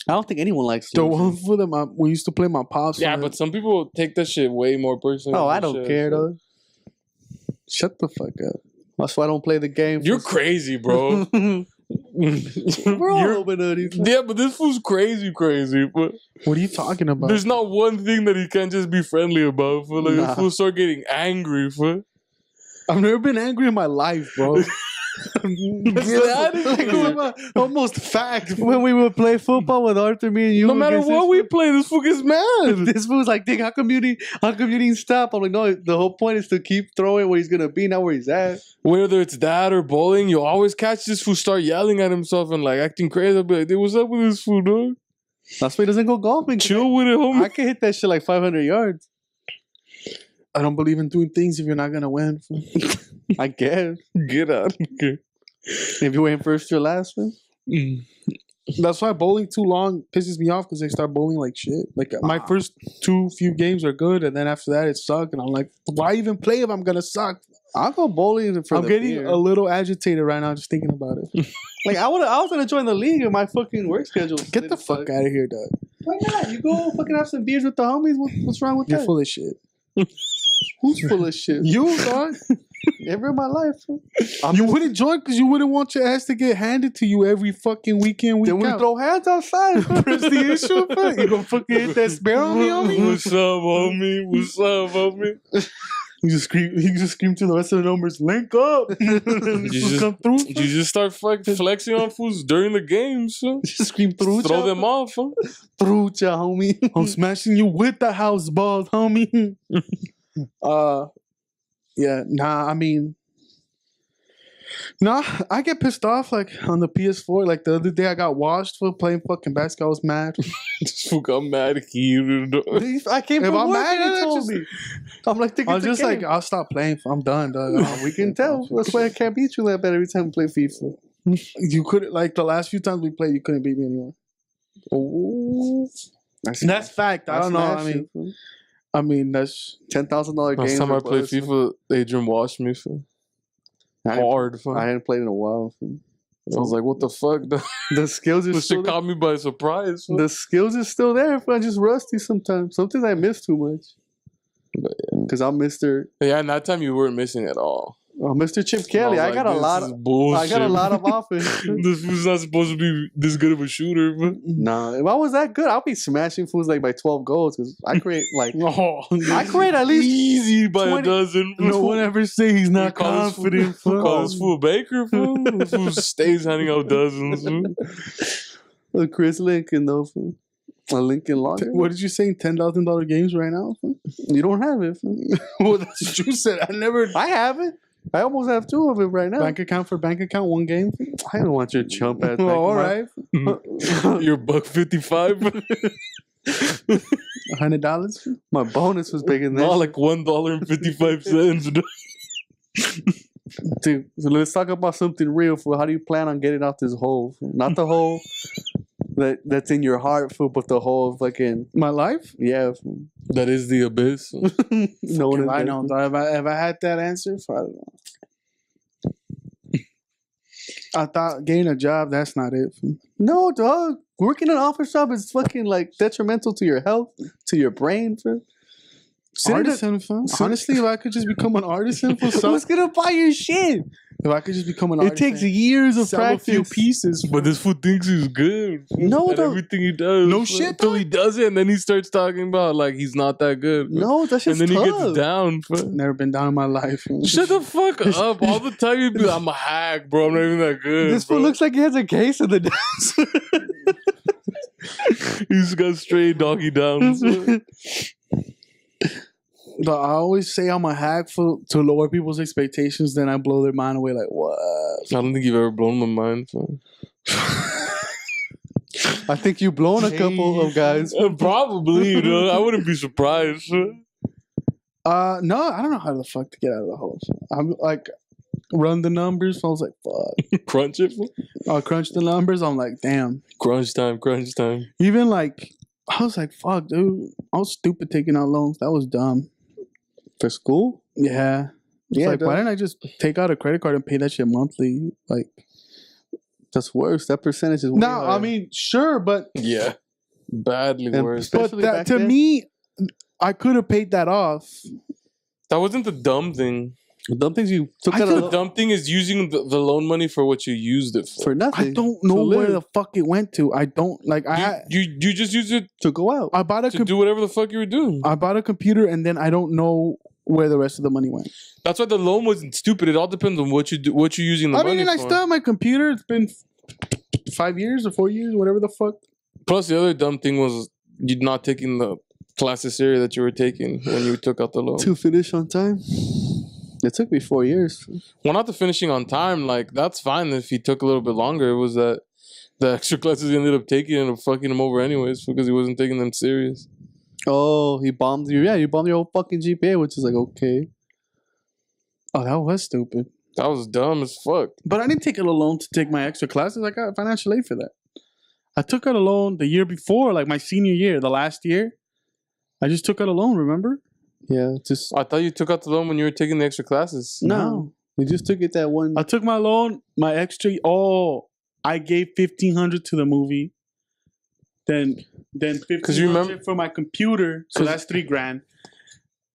I don't think anyone likes the losing. one for them. We used to play my pops. Yeah, but some people take that shit way more personally. Oh, I don't care though. Shut the fuck up. That's why I don't play the game. You're crazy, bro. We're all Illuminati. Yeah, but this fool's crazy. But what are you talking about? There's not one thing that he can't just be friendly about. For like, this fool start getting angry. For I've never been angry in my life, bro. Get out of here. Almost fact. When we would play football with Arthur, me and you. No matter what we play, this fool gets mad. This fool's like, "Dick, how come you didn't stop?" I'm like, no, the whole point is to keep throwing where he's gonna be, not where he's at. Whether it's that or bowling, you always catch this fool start yelling at himself and like acting crazy. I'll be like, "Dude, what's up with this fool, dog? That's why he doesn't go golfing. Chill with it, homie. I can hit that shit like 500 yards. I don't believe in doing things if you're not gonna win. I guess. Get out of here. If you win first, you're last, man. That's why bowling too long pisses me off because they start bowling like shit. Like my first few games are good, and then after that it sucks. And I'm like, why even play if I'm gonna suck? I'll go bowling for I'm getting a little agitated right now just thinking about it. Like I was gonna join the league, and my fucking work schedule. Get the fuck out of here, dog. Why not? You go fucking have some beers with the homies. What's wrong with You're that? full of shit. Who's full of shit? You, dog. Ever in my life. You wouldn't join because you wouldn't want your ass to get handed to you every fucking weekend. Then we throw hands outside. That's the issue, man. You gonna fucking hit that spare on me, homie? What's up, homie? What's up, homie? You just scream to the rest of the numbers, link up. Come through. You just start flexing on fools during the games. Huh? Just scream through. Throw them off. Huh? Through ya, homie. I'm smashing you with the house balls, homie. Yeah, I mean, I get pissed off like on the PS4. Like the other day, I got washed for playing fucking basketball. I was mad. This fool got mad. I came from I'm work mad, and he told me. I'm like, I was just like, I'll stop playing. I'm done, dog. We can tell. That's why I can't beat you that bad every time we play FIFA. You couldn't, like the last few times we played, you couldn't beat me anymore. Oh, that's fact. I don't know. I mean, that's $10,000 game. Last time I played FIFA, Adrian washed me. For hard. I hadn't played in a while. I was like, what the fuck? The skills is still shit caught me by surprise. The skills is still there. I'm just rusty sometimes. Sometimes I miss too much. Because I'm Mr. Yeah, and that time you weren't missing at all. Oh, Mr. Chip Kelly, I got a lot of bullshit. I got a lot of offense. This was not supposed to be this good of a shooter, but nah, if I was that good, I'll be smashing fools like by 12 goals because I create like I create at least easy by 20, a dozen. No one ever say he's not confident. Call this fool Baker, fool. This fool stays handing out dozens. Chris Lincoln though, fool. A Lincoln Logger. What did you say? $10,000 games right now? Fool? You don't have it. Fool. Well, that's what you said. I have it. I almost have 2 of it right now. Bank account for bank account, 1 game. I don't want your chump ass. Well, all right. You're $1.55. $100. My bonus was bigger than that. Not like $1.55. Dude, so let's talk about something real. Fool. How do you plan on getting out this hole? Fool? Not the hole that's in your heart, fool, but the whole fucking my life. Yeah, that is the abyss. No one. I know. If I had that answer, I don't know. I thought getting a job, that's not it. No, dog. Working an office job is fucking like detrimental to your health, to your brain. Artisan, honestly, if I could just become an artisan for something. Who's gonna buy your shit? If I could just become an artisan. It takes years of practice. A few pieces. But this fool thinks he's good. No, everything he does. No shit. Until he does it, and then he starts talking about like he's not that good. No, that's just and then tough. He gets down. Never been down in my life. Shut the fuck up. All the time you be like, I'm a hack, bro. I'm not even that good. This fool looks like he has a case of the desk. He's got straight doggy down. But I always say I'm a hack to lower people's expectations, then I blow their mind away like, what? I don't think you've ever blown my mind. So. I think you've blown a couple of guys. Probably, you know. I wouldn't be surprised. No, I don't know how the fuck to get out of the hole. I'm like, run the numbers. I was like, fuck. Crunch it? I crunch the numbers. I'm like, damn. Crunch time. Even like, I was like, fuck, dude. I was stupid taking out loans. That was dumb. For school? Yeah. Yeah. Like, why didn't I just take out a credit card and pay that shit monthly? Like, that's worse. That percentage is no, I mean, sure, but yeah, badly worse. But that, to me, I could have paid that off. That wasn't the dumb thing. The dumb thing you took out. The dumb thing is using the loan money for what you used it for. For nothing. I don't know where the fuck it went to. I don't like. You just used it to go out. I bought to do whatever the fuck you were doing. I bought a computer and then I don't know where the rest of the money went. That's why the loan wasn't stupid. It all depends on what you do, what you're using the money for. I still have my computer. It's been 5 years or 4 years, whatever the fuck. Plus, the other dumb thing was you not taking the classes area that you were taking when you took out the loan. To finish on time. It took me 4 years. Well, not the finishing on time. Like, that's fine if he took a little bit longer. It was that the extra classes he ended up taking ended up fucking him over anyways because he wasn't taking them serious. Oh, he bombed you. Yeah, you bombed your whole fucking GPA, which is like, okay. Oh, that was stupid. That was dumb as fuck. But I didn't take out a loan to take my extra classes. I got financial aid for that. I took out a loan the year before, like my senior year, the last year. I just took out a loan, remember? Yeah, just. I thought you took out the loan when you were taking the extra classes. No. You just took it that one. I took my loan, my extra. Oh, I gave $1,500 to the movie. Then $1,500 for my computer. So that's $3,000.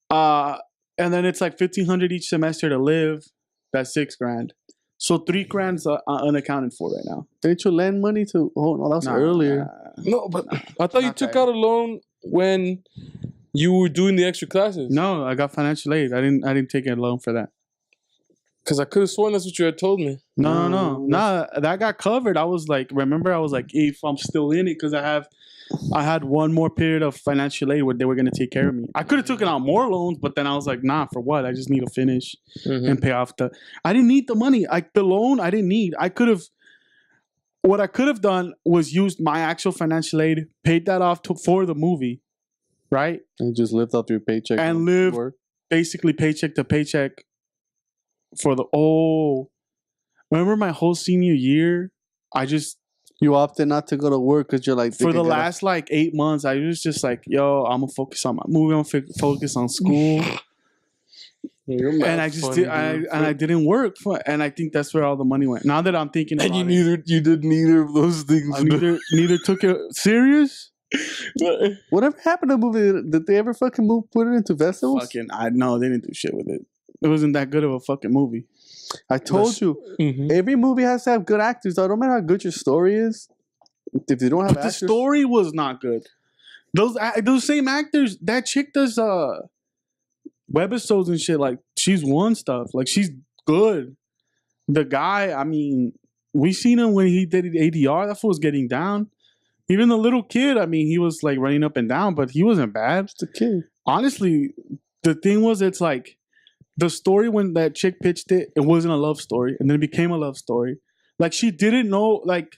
And then it's like $1,500 each semester to live. That's $6,000. So $3,000's unaccounted for right now. Didn't you lend money to? Oh no, that was earlier. No, but I thought you took out a loan when you were doing the extra classes. No, I got financial aid. I didn't take a loan for that. Because I could have sworn that's what you had told me. No, that got covered. I was like, if I'm still in it, because I had one more period of financial aid where they were going to take care of me. I could have taken out more loans, but then I was like, nah, for what? I just need to finish and pay off I didn't need the money. The loan, I didn't need. What I could have done was used my actual financial aid, paid that off for the movie, right? And just lived off your paycheck. And live basically paycheck to paycheck for remember my whole senior year? You opted not to go to work because you're like... For the last 8 months, I was just like, yo, I'm going to focus on my movie. I'm going to focus on school. And I just I didn't work for, and I think that's where all the money went. Now that I'm thinking about it, you did neither of those things. Neither took it serious. Whatever happened to the movie? Did they ever fucking put it into festivals? I know they didn't do shit with it. It wasn't that good of a fucking movie. I told you, every movie has to have good actors. Though. No matter how good your story is, if you don't have actors, the story was not good. Those same actors, that chick does webisodes and shit. Like she's won stuff. Like she's good. The guy, I mean, we seen him when he did ADR. That fool was getting down. Even the little kid, I mean, he was like running up and down, but he wasn't bad. Just a kid. Honestly, the thing was, it's like the story when that chick pitched it, it wasn't a love story, and then it became a love story. Like she didn't know, like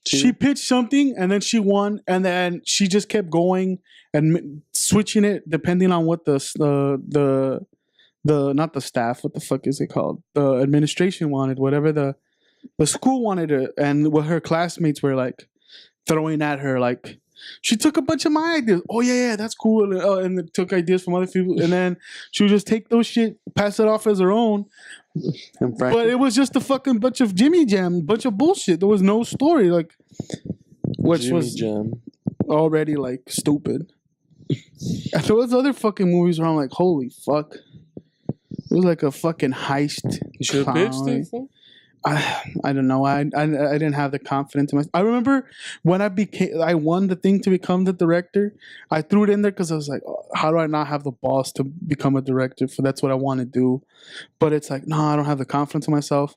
she pitched something, and then she won, and then she just kept going and switching it depending on what the not the staff, what the fuck is it called? The administration wanted, whatever the school wanted it, and what her classmates were like throwing at her, like she took a bunch of my ideas. Oh yeah, that's cool, and took ideas from other people, and then she would just take those shit, pass it off as her own. But it was just a fucking bunch of Jimmy Jam, bunch of bullshit. There was no story, like which Jimmy was Jam. Already like stupid. And there was other fucking movies where I'm like, holy fuck, it was like a fucking heist. You should have pitched it. I don't know. I didn't have the confidence in myself. I remember when I won the thing to become the director. I threw it in there because I was like, oh, how do I not have the balls to become a director? For that's what I want to do. But it's like, no, I don't have the confidence in myself.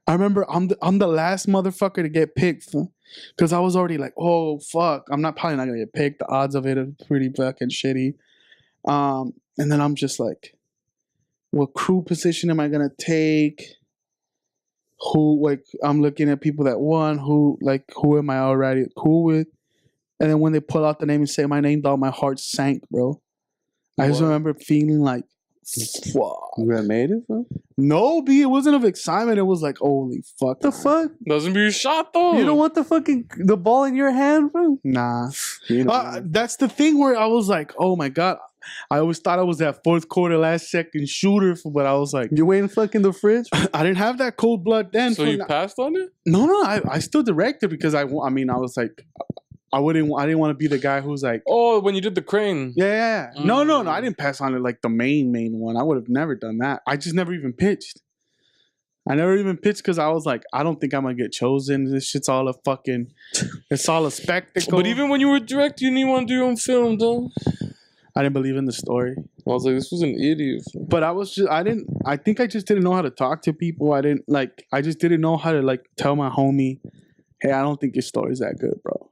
I remember I'm the last motherfucker to get picked because I was already like, oh fuck, I'm probably not gonna get picked. The odds of it are pretty fucking shitty. And then I'm just like, what crew position am I gonna take? Who, like, I'm looking at people that won, who am I already cool with? And then when they pull out the name and say my name, dog, my heart sank, bro. I just remember feeling like, fuck. You got made it, bro? No, B, it wasn't of excitement. It was like, holy fuck. The fuck? Doesn't be your shot, though. You don't want the ball in your hand, bro? Nah. That's the thing where I was like, oh my God. I always thought I was that fourth quarter, last second shooter, but I was like, you ain't fucking the fridge. I didn't have that cold blood then. So you passed on it? No, I still directed because I was like, I didn't want to be the guy who's like, oh, when you did the crane. Yeah. No, I didn't pass on it like the main one. I would have never done that. I just never even pitched. I never even pitched because I was like, I don't think I'm gonna get chosen. This shit's all it's all a spectacle. But even when you were direct, you didn't even want to do your own film, though. I didn't believe in the story. I was like, this was an idiot. But I think I just didn't know how to talk to people. I just didn't know how to like tell my homie, hey, I don't think your story's that good, bro.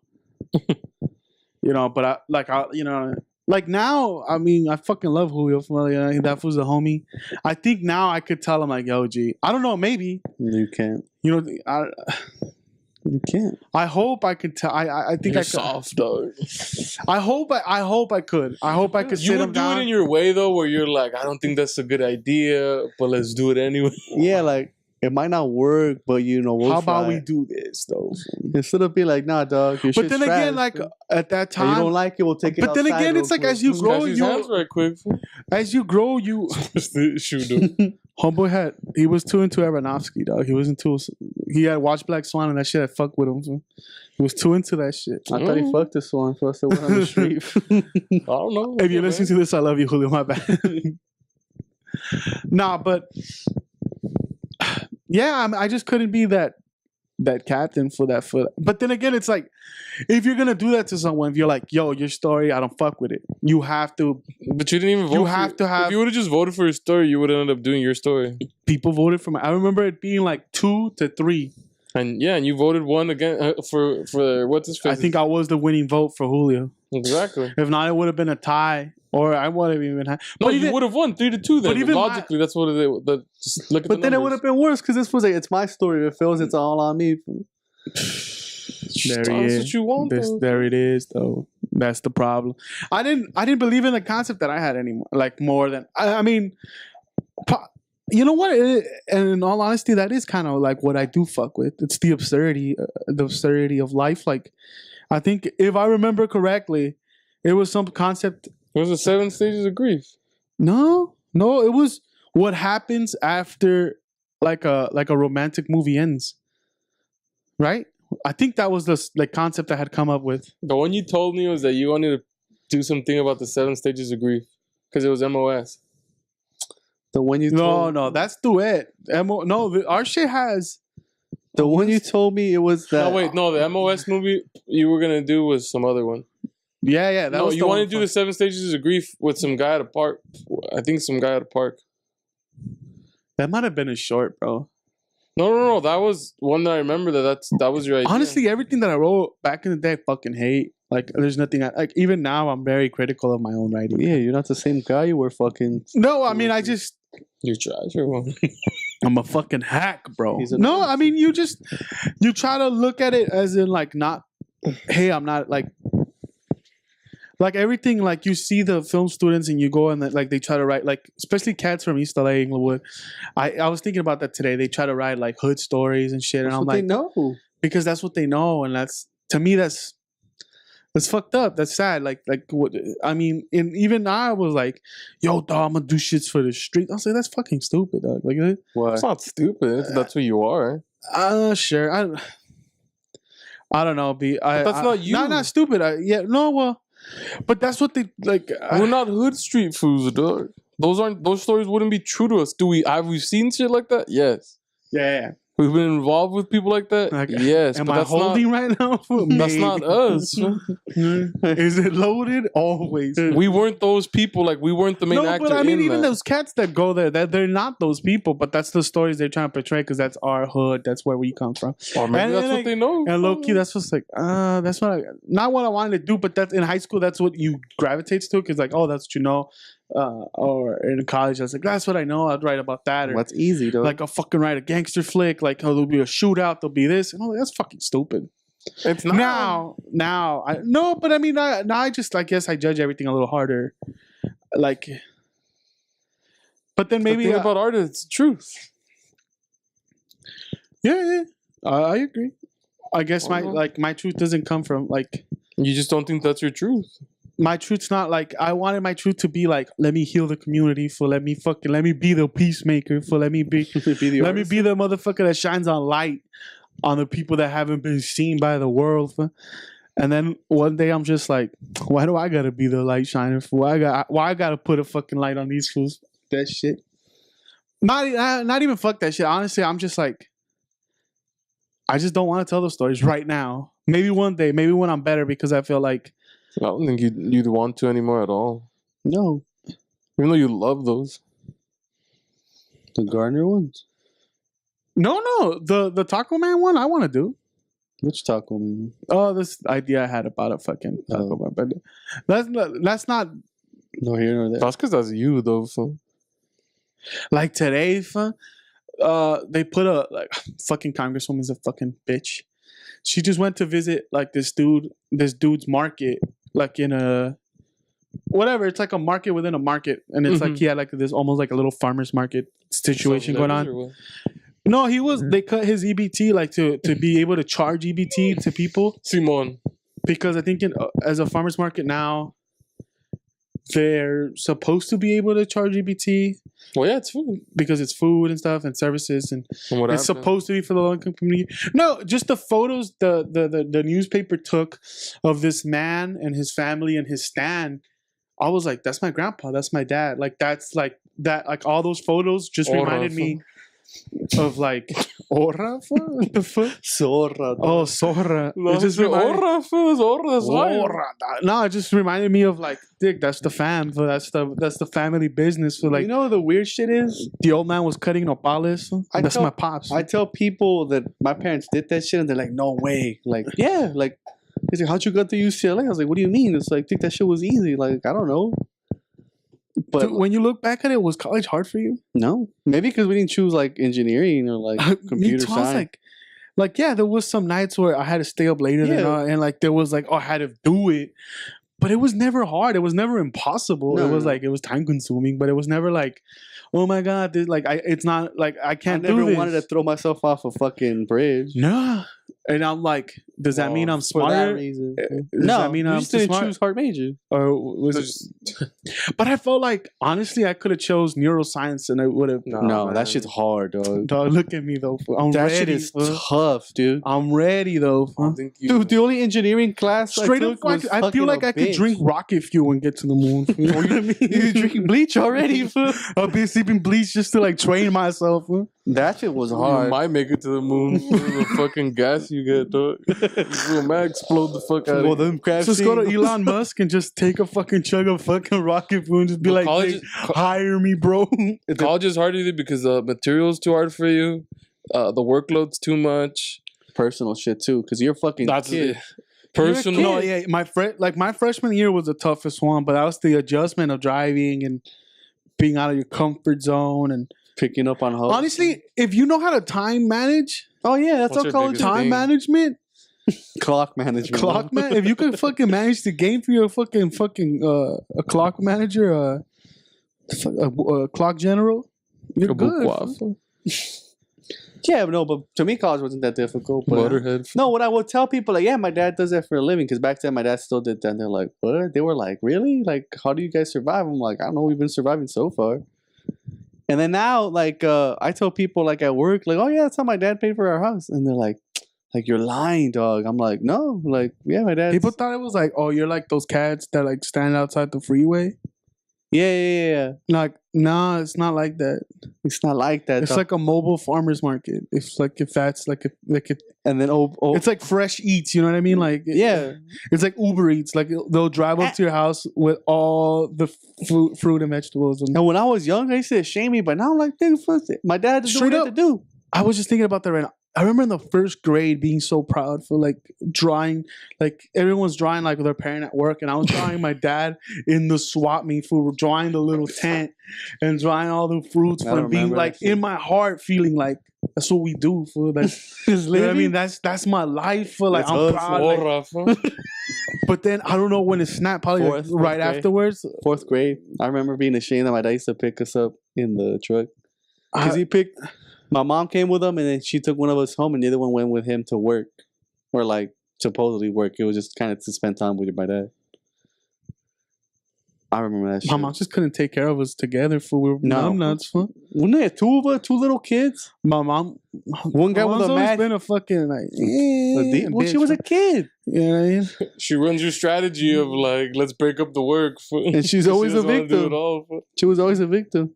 Like now, I mean, I fucking love Julio. That was a homie. I think now I could tell him like, yo, G, I don't know, maybe. You can't. You can't. I hope I could tell. I think You're I could. Soft, dog. I hope I could. I hope I could. You would do it in your way though, where you're like, I don't think that's a good idea, but let's do it anyway. Yeah, like it might not work, but we'll how about try. we do this though? Instead of being like, nah, dog. But then again, like at that time, you don't like it, we'll take it. But then again, it's like as you grow, right quick. As you grow, you Homeboy had he was too into Aronofsky, dog. He wasn't too. He had watched Black Swan and that shit had fucked with him. So he was too into that shit. I thought he fucked the swan for us to went on the street. I don't know. If you're listening to this, I love you, Julio. My bad. Nah, but yeah, I just couldn't be that captain for that. But then again, it's like if you're gonna do that to someone, if you're like, yo, your story, I don't fuck with it. You have to. But you didn't even vote. You have to have. If you would have just voted for your story, you would have ended up doing your story. People voted for me. I remember it being like 2-3. And yeah, and you voted one again for what's his face? I think I was the winning vote for Julio. Exactly. If not, it would have been a tie, or I would have even had. No, you would have won 3-2. Then, but even logically, that's what it. Just look at but the then it would have been worse because this was like it's my story. If it feels it's all on me. There he is. What you want, there it is, though. That's the problem. I didn't believe in the concept that I had anymore. Like more than I mean, you know what? And in all honesty, that is kind of like what I do fuck with. It's the absurdity of life. Like, I think if I remember correctly, it was some concept. Was it 7 stages of grief? No, it was what happens after like a romantic movie ends, right? I think that was the concept I had come up with. The one you told me was that you wanted to do something about the 7 stages of grief because it was MOS. The one you told No, that's duet. Our shit has the one you told me it was that. No, wait, no, the MOS movie you were gonna do was some other one. Yeah. No, you want to do the 7 stages of grief with some guy at a park. I think some guy at a park. That might have been a short, bro. No. That was one that I remember. That was your idea. Honestly, everything that I wrote back in the day, I fucking hate. Like, there's nothing. Even now, I'm very critical of my own writing. Yeah, you're not the same guy you were fucking. No, I mean, You're trash or what? I'm a fucking hack, bro. No, I mean, you try to look at it as in like not. Hey, I'm not like everything. Like you see the film students and you go and like they try to write like, especially cats from East LA, Inglewood. I was thinking about that today. They try to write like hood stories and shit, and I'm like, they know because that's what they know, and that's to me that's fucked up. That's sad. Like what I mean, and even I was like, "Yo, dog, I'm gonna do shits for the street." I was like, "That's fucking stupid, dog." Like, what? It's not stupid. That's who you are. Sure. I don't know. But that's not you. Not stupid. But that's what they like. We're not hood street fools, dog. Those stories wouldn't be true to us. Have we seen shit like that? Yes. Yeah. We've been involved with people like that? Okay. Yes. Am I holding right now? That's not us. Is it loaded? Always. We weren't those people. Like, we weren't the main actor. But I mean, even those cats that go there, they're not those people, but that's the stories they're trying to portray because that's our hood. That's where we come from. Or maybe that's what they know. And low key, that's what's like, that's what not what I wanted to do, but that's in high school, that's what you gravitate to because, like, oh, that's what you know. Or in college, I was like, that's what I know. I'd write about that. Or that's easy, though. Like, I'll fucking write a gangster flick. Like, oh, there'll be a shootout. There'll be this. And I'm like, that's fucking stupid. It's not. Now, but I mean, now I just, I guess I judge everything a little harder. Like, but then maybe. The thing about art is it's truth. Yeah. I agree. I guess my truth doesn't come from, like. You just don't think that's your truth. My truth's not like I wanted my truth to be like, let me heal the community, let me be the peacemaker, let me be the motherfucker that shines on light on the people that haven't been seen by the world. And then one day I'm just like, why do I gotta be the light shiner? Why I gotta put a fucking light on these fools? That shit. Not even fuck that shit. Honestly, I'm just like, I just don't want to tell those stories right now. Maybe one day, maybe when I'm better, because I feel like. I don't think you'd want to anymore at all. No. Even though you love those. The Gardner ones? No. The Taco Man one I want to do. Which Taco Man? Oh, this idea I had about a fucking Taco Man. But that's not... No here nor there. That's because that's you, though. So. Like today, they put a... fucking congresswoman's a fucking bitch. She just went to visit like this dude's market, like in a whatever. It's like a market within a market, and it's like he had like this almost like a little farmer's market situation going on. No, they cut his EBT like to be able to charge EBT to people. Simon, because I think as a farmer's market now, they're supposed to be able to charge EBT. Well, yeah, it's food. Because it's food and stuff and services and it's supposed to be for the low-income community. No, just the photos the newspaper took of this man and his family and his stand. I was like, that's my grandpa. That's my dad. Like, that's like that. Like, all those photos just reminded me of like Orra? What the fuck? Zorra. Oh, Zorra. No, it just Zorra. No, it just reminded me of like, Dick, that's the fam. That's the family business. For like, you know, the weird shit is the old man was cutting nopales. That's my pops. I tell people that my parents did that shit, and they're like, no way. Like, yeah, like, he's like, how'd you go to UCLA? I was like, what do you mean? It's like, I think that shit was easy. Like, I don't know. But dude, when you look back at it, was college hard for you? No, maybe because we didn't choose like engineering or like computer science. Like yeah, there was some nights where I had to stay up later and like there was like I had to do it, but it was never hard. It was never impossible. It was like it was time consuming, but it was never like, oh my god, it's not like I can't do this. I never wanted to throw myself off a fucking bridge. Nah, And I'm like, does that mean I'm For that smarter? reason. Does No, that mean you I'm just didn't smart? choose hard major. Or was it? But I felt like honestly, I could have chose neuroscience and it would have. No, man. that shit's hard, dog. Dog, look at me though. I'm That ready. shit is fool. tough, dude. I'm ready though. I fool. don't think you. Dude, the only engineering class Straight I up, took was I feel like I could drink rocket fuel and get to the moon. You know what I mean? You drinking bleach already? Fool? I've been sipping bleach just to like train myself. Fool. That shit was You hard. might make it to the moon for the fucking gas you get, dog. You might explode the fuck out Well, of you. them Kraft Just go to things- Elon Musk and just take a fucking chug of fucking rocket fuel and just be But like, college "Hey, is- hire me, bro." College is hard to do because the material's too hard for you. The workload's too much. personal shit too, because you're fucking That's kid. personal. No, yeah, my freshman year was the toughest one, but that was the adjustment of driving and being out of your comfort zone. And Picking up on hoes. honestly, if you know how to time manage, Oh yeah, that's What's all your college. biggest time thing? management, Clock management. clock man. If you could fucking manage the game for your fucking a clock manager, a clock general, you're good. Waffle. Yeah, no, but to me, college wasn't that difficult. But Butterhead. no, what I would tell people, like, yeah, my dad does that for a living, because back then my dad still did that. And they're like, what? They were like, really? Like, how do you guys survive? I'm like, I don't know. We've been surviving so far. And then now, like, I tell people, like, at work, like, oh yeah, that's how my dad paid for our house, and they're like, you're lying, dog. I'm like, no, like, yeah, my dad. People thought it was like, oh, you're like those cats that like stand outside the freeway. Yeah. Like, nah, it's not like that. It's not like that. It's dog. like a mobile farmers market. It's like if that's like and then it's like fresh eats. You know what I mean? Like yeah. it's like Uber Eats. Like they'll drive up to your house with all the fruit and vegetables. And And when I was young, I used to shame me, but now I'm like, dude, fuck it. My dad just do what he had to do. I was just thinking about that right now. I remember in the first grade being so proud for like drawing, like everyone's drawing like with their parent at work, and I was drawing my dad in the swap meet for drawing the little tent and drawing all the fruits I for don't being remember like that shit. in my heart feeling like that's what we do for like you know what I mean? That's my life for like That's I'm us. proud. Like, Rafa. but then I don't know when it snapped, probably like, Fourth right grade. afterwards. 4th grade. I remember being ashamed that my dad used to pick us up in the truck. Because he picked, my mom came with him, and then she took one of us home, and the other one went with him to work. Or like, supposedly work. It was just kind of to spend time with my dad. I remember that shit. My mom just couldn't take care of us together for we were No. nuts. Huh? Wasn't there two of us, two little kids? My mom, One guy my with mom's a always mad... been a fucking like. Well, she was a kid. You know what I mean? She runs your strategy of like, let's break up the work. And she's always She a doesn't wanna do victim. it all. She was always a victim.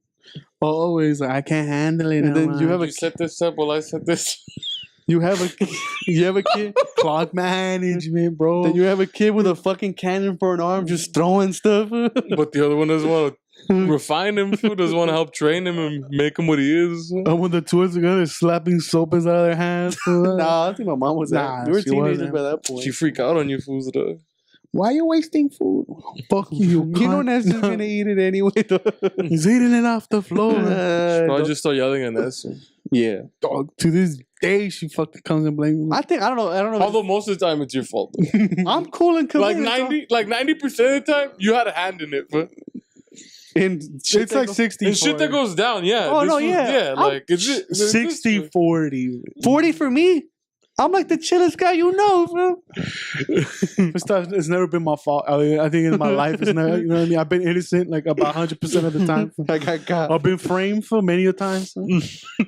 Always like I can't handle it. And then you have You set this up while I set this. You have a kid. clock management, bro. Then you have a kid with a fucking cannon for an arm, just throwing stuff. But the other one doesn't want to refine him. Doesn't want to help train him and make him what he is. And when the two are together, slapping soapas out of their hands. Nah, I think my mom was Nah, that. We were she teenagers wasn't. by that point. She freak out on you fools though. Why are you wasting food? Fuck you. You know Ness is gonna eat it anyway. Though. He's eating it off the floor. Probably just start yelling at Ness. Yeah, Dog, to this day, she fucking comes and blames me. I don't know. Although most of the time it's your fault. I'm cool and Like collected. 90% of the time you had a hand in it, but And It's like 60 and shit that goes down, yeah. Oh, This no, was- yeah. like is it 60 40. 40 for me. I'm like the chillest guy you know, bro. It's never been my fault. I think in my life, it's never, you know what I mean? I've been innocent like about 100% of the time. I got I've been framed for many a times.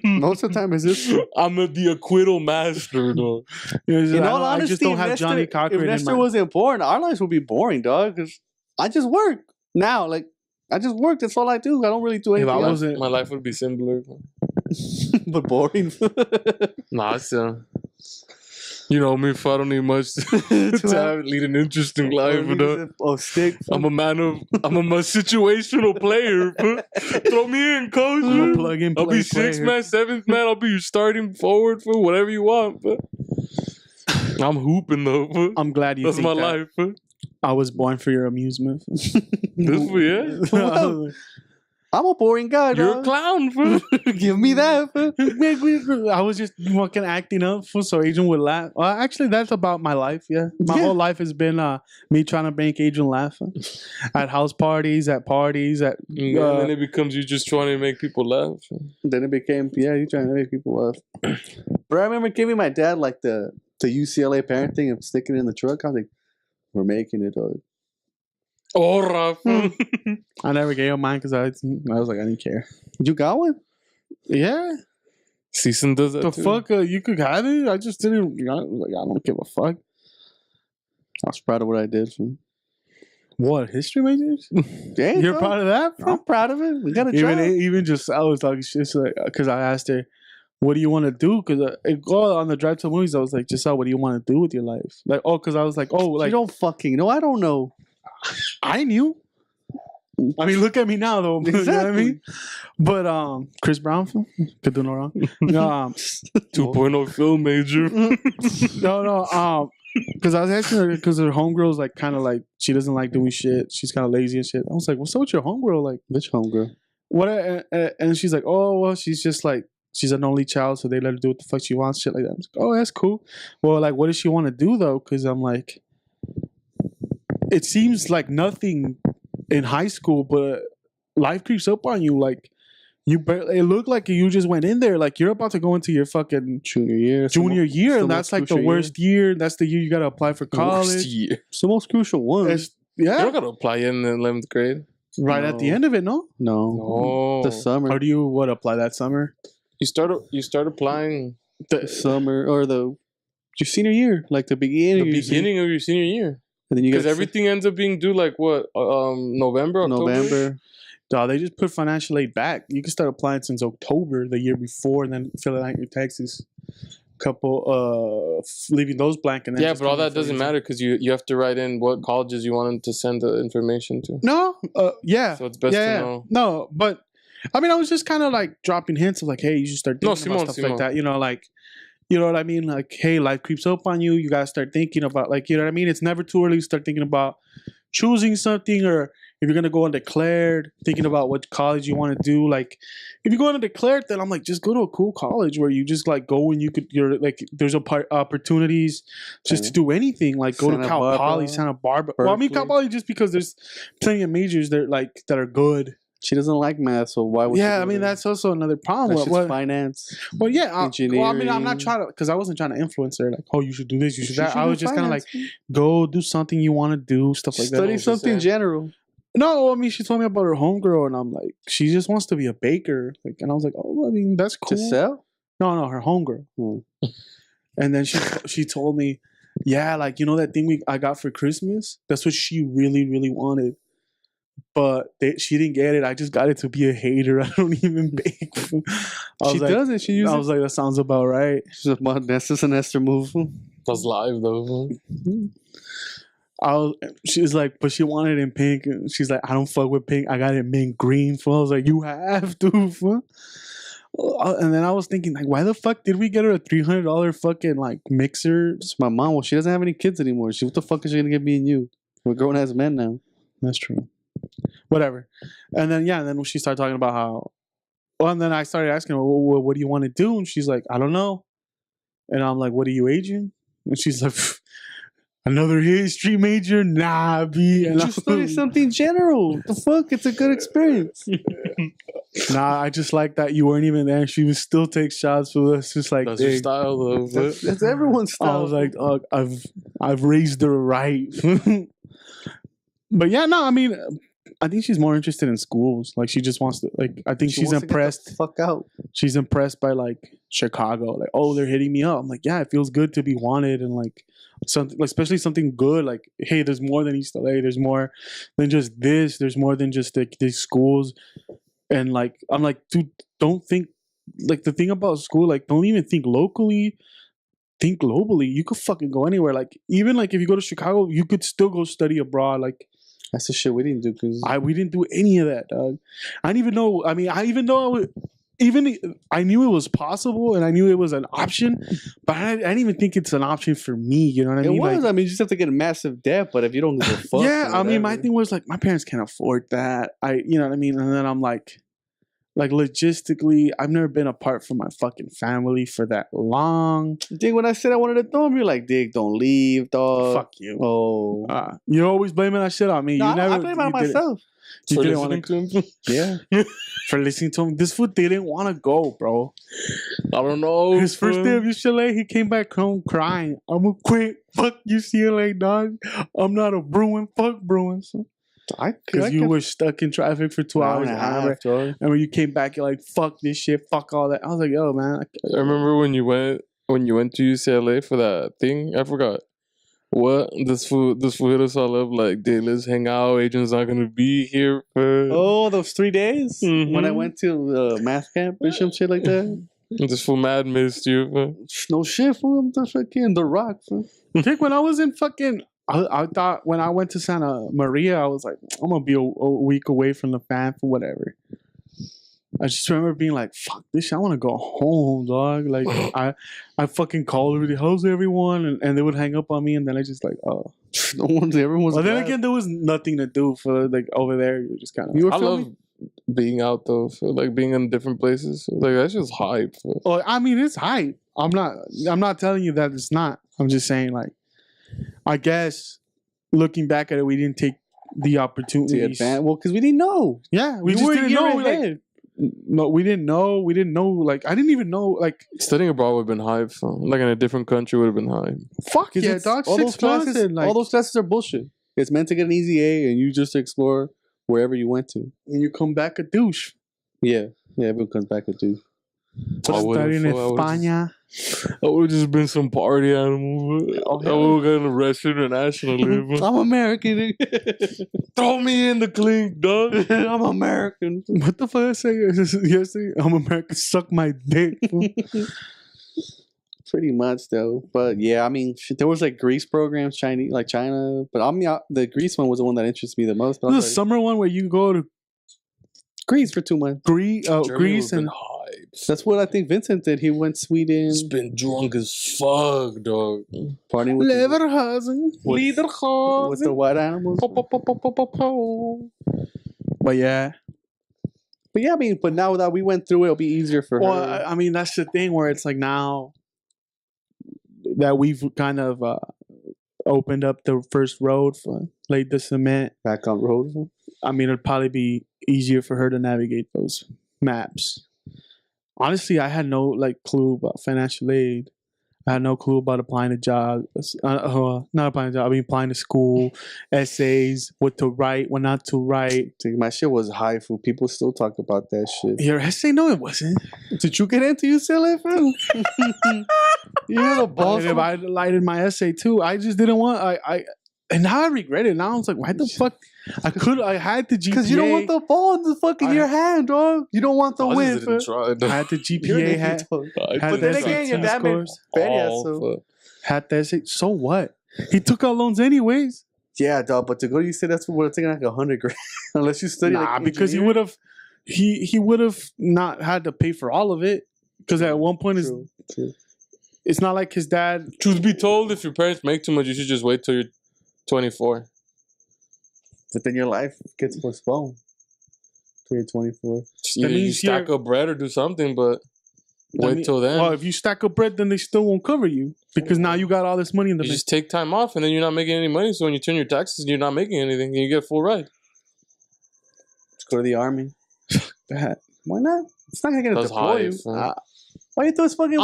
most of the time is this. I'm the acquittal master, though. In all I honesty, just don't if have Nestor, Johnny if Cochran in Nestor my... wasn't born, our lives would be boring, dog. Because I just work now. Like I just work. That's all I do. I don't really do If anything I else. wasn't... My life would be simpler. But boring. Nah, still. You know me, if I don't need much to lead an interesting life, you know. Oh, stick. I'm a situational player. Throw me in, coach. I'm a plug-in I'll be play sixth player. man, seventh man. I'll be your starting forward for whatever you want. But I'm hooping though. I'm glad you That's think my that. life. I was born for your amusement. This for yeah. Well, I'm a boring guy, You're a dog. clown. Fool. Give me that. Fool. I was just fucking acting up so Adrian would laugh. Well, actually, that's about my life. Yeah, my Yeah. whole life has been me trying to make Adrian laugh at house parties, at parties, at And then it becomes you just trying to make people laugh. Then it became, yeah, you trying to make people laugh. Bro, I remember giving my dad like the the UCLA parent thing of sticking it in the truck. I was like, we're making it, dog. Oh, Rafa. I never gave him mine because I was like, I didn't care. You got one? Yeah. Season does that The too. fuck? You could have it? I just didn't. I was like, I don't give a fuck. I was proud of what I did. So. What? History majors? Yeah, You're dog. proud of that? I'm proud of it. We got to try. Even just, I was talking shit because I asked her, what do you want to do? Because on the drive to movies, I was like, Giselle, what do you want to do with your life? Like, because I was like, You don't fucking know. I don't know. I knew. I mean, look at me now, though. Exactly. You know what I mean? But Chris Brown film could do no wrong. 2.0 film major. No. Because I was asking her because her homegirl's like kind of like she doesn't like doing shit. She's kind of lazy and shit. I was like, "What's up with your homegirl?" Like, which homegirl? What? And she's like, "Oh, well, she's just like she's an only child, so they let her do what the fuck she wants, shit like that." I was like, "Oh, that's cool." Well, like, what does she want to do though? Because I'm like, it seems like nothing in high school, but life creeps up on you. Like, it looked like you just went in there. Like, you're about to go into your fucking junior year, and that's like the worst year. That's the year you got to apply for college. Worst year. It's the most crucial one. You don't got to apply in the 11th grade. Right at the end of it, no? No. The summer. Or do you apply that summer? You start applying the summer or your senior year, like the beginning. The beginning of your senior year. And then you because everything ends up being due like what? November, October? November. No, they just put financial aid back. You can start applying since October the year before, and then fill out your taxes. Leaving those blank, and then but all that doesn't matter because you have to write in what colleges you wanted to send the information to. No, so it's best to know. No, but I mean, I was just kind of like dropping hints of like, hey, you should start thinking about stuff like that. You know, like, you know what I mean? Like, hey, life creeps up on you. You gotta start thinking about, like, you know what I mean? It's never too early to start thinking about choosing something, or if you're gonna go undeclared, thinking about what college you want to do. Like, if you go undeclared, then I'm like, just go to a cool college where you just like go and you're like, there's opportunities just to do anything. Like, go to Cal Poly, Santa Barbara. Berkeley. Well, I mean Cal Poly just because there's plenty of majors that are good. She doesn't like math, so why would? Yeah, I mean that's also another problem. That's just finance. Well, yeah, engineering. Well, I mean, I'm not trying to, because I wasn't trying to influence her. Like, oh, you should do this, you should that. I was just kind of like, go do something you want to do, stuff like that. Study something general. No, I mean, she told me about her homegirl, and I'm like, she just wants to be a baker. Like, and I was like, oh, I mean, that's cool. To sell? No, her homegirl. And then she told me, yeah, like, you know that thing I got for Christmas? That's what she really, really wanted. But she didn't get it. I just got it to be a hater. I don't even bake. She doesn't. She uses. I was like, that sounds about right. That's just an Esther move. That's live though. She was like, but she wanted it in pink. And she's like, I don't fuck with pink. I got it mint green. I was like, you have to. Fool. And then I was thinking, like, why the fuck did we get her a $300 fucking like mixer? It's my mom. Well, she doesn't have any kids anymore. What the fuck is she gonna get me and you? We're grown ass men now. That's true. Whatever. And then then she started talking about how. Well, and then I started asking her, well, what do you want to do? And she's like, I don't know. And I'm like, what are you aging? And she's like, another history major? Nah, B. And just study something general. The fuck? It's a good experience. Nah, I just like that you weren't even there. She would still take shots with us. Just like, that's your style, though. That's everyone's style. I was like, I've raised her right. But yeah, no, I mean, I think she's more interested in schools. Like, she just wants to, like, I think she's impressed. To get the fuck out. She's impressed by, like, Chicago. Like, oh, they're hitting me up. I'm like, yeah, it feels good to be wanted. And, like, something, like, especially something good. Like, hey, there's more than East LA. There's more than just this. There's more than just these schools. And, like, I'm like, dude, don't think, like, the thing about school, like, don't even think locally. Think globally. You could fucking go anywhere. Like, even, like, if you go to Chicago, you could still go study abroad. Like, that's the shit we didn't do because we didn't do any of that, dog. I didn't even know. I mean, I knew it was possible and I knew it was an option, but I didn't even think it's an option for me. You know what I mean? It was. Like, I mean, you just have to get a massive debt, but if you don't give a fuck, yeah. I mean, my thing was like, my parents can't afford that. You know what I mean? And then I'm like logistically, I've never been apart from my fucking family for that long. Dig, when I said I wanted to throw him, you're like, Dig, don't leave, dog. Fuck you. Oh. You're always blaming that shit on me. No, you never, I blame it on myself. You For didn't want listening to him? Yeah. for listening to him. This fool didn't want to go, bro. I don't know. His first day of UCLA, he came back home crying. I'm gonna quit. Fuck UCLA, dog. I'm not a Bruin. Fuck Bruins. Because you were stuck in traffic for 2 hours. And when you came back, you're like, fuck this shit. Fuck all that. I was like, yo, man. I remember when you went to UCLA for that thing. I forgot. What? This fool hit us all up like, dude, let's hang out. Agent's not gonna be here for those 3 days when I went to math camp or some shit like that. This fool mad missed you. No shit, fool. The fucking The Rock, fool. Dick, when I was in fucking, I thought when I went to Santa Maria, I was like, I'm gonna be a week away from the fam for whatever. I just remember being like, fuck this shit, I want to go home, dog. Like, I fucking called everybody, how's everyone? And they would hang up on me, and then I just like, oh. Everyone's But then again, there was nothing to do for, like, over there. You're just kind of. I love being out, though, for, like, being in different places. Like, that's just hype. Oh, I mean, it's hype. I'm not telling you that it's not. I'm just saying, like, I guess, looking back at it, we didn't take the opportunities. Well, because we didn't know. Yeah, we just didn't know. Like, no, we didn't know. We didn't know. Like, I didn't even know. Like, studying abroad would have been hype. So, like, in a different country would have been hype. Fuck yeah, dog. All those classes are bullshit. It's meant to get an easy A, and you just explore wherever you went to. And you come back a douche. Yeah, everyone comes back a douche. Studying in España. I would have just been some party animal. I would have gotten arrested internationally. I'm American. Throw me in the clink, dog. I'm American. What the fuck I say? Yesterday, I'm American. Suck my dick. Pretty much, though. But yeah, I mean, there was like Greece programs, Chinese, like China. But I mean, the Greece one was the one that interests me the most. The summer one where you go to Greece for 2 months. Greece and that's what I think Vincent did. He went Sweden. He's been drunk as fuck, dog. Partying with with the white animals. But yeah, I mean, but now that we went through it, it'll be easier for her. Well, I mean, that's the thing where it's like now that we've kind of opened up the first road, laid the cement back on road. I mean, it'd probably be easier for her to navigate those maps. Honestly, I had no clue about financial aid. I had no clue about applying to jobs. Not applying to jobs. I mean, applying to school, essays, what to write, what not to write. Dude, my shit was high food. People still talk about that shit. Your essay? No, it wasn't. Did you get into UCLA, fam? You had a boss. I lied in my essay too. I just didn't want. And now I regret it. Now I was like, why the fuck? I had the GPA. Because you don't want the ball in the fucking your hand, dog. You don't want the win. I had the GPA. But then again, your dad made had that. So what? He took out loans anyways. Yeah, dog. But to go to UCLA, that's what taking like $100,000. Unless you study because he would have. He would have not had to pay for all of it. Because at one point, it's not like his dad. Truth be told, if your parents make too much, you should just wait till you're 24. But then your life gets postponed till you're 24. That means you stack up bread or do something, but wait till then. Well, if you stack up bread, then they still won't cover you because now you got all this money in the bank. Just take time off, and then you're not making any money. So when you turn your taxes, you're not making anything, and you get full ride. Just go to the army. That why not? It's not gonna deploy you. Why you throw fucking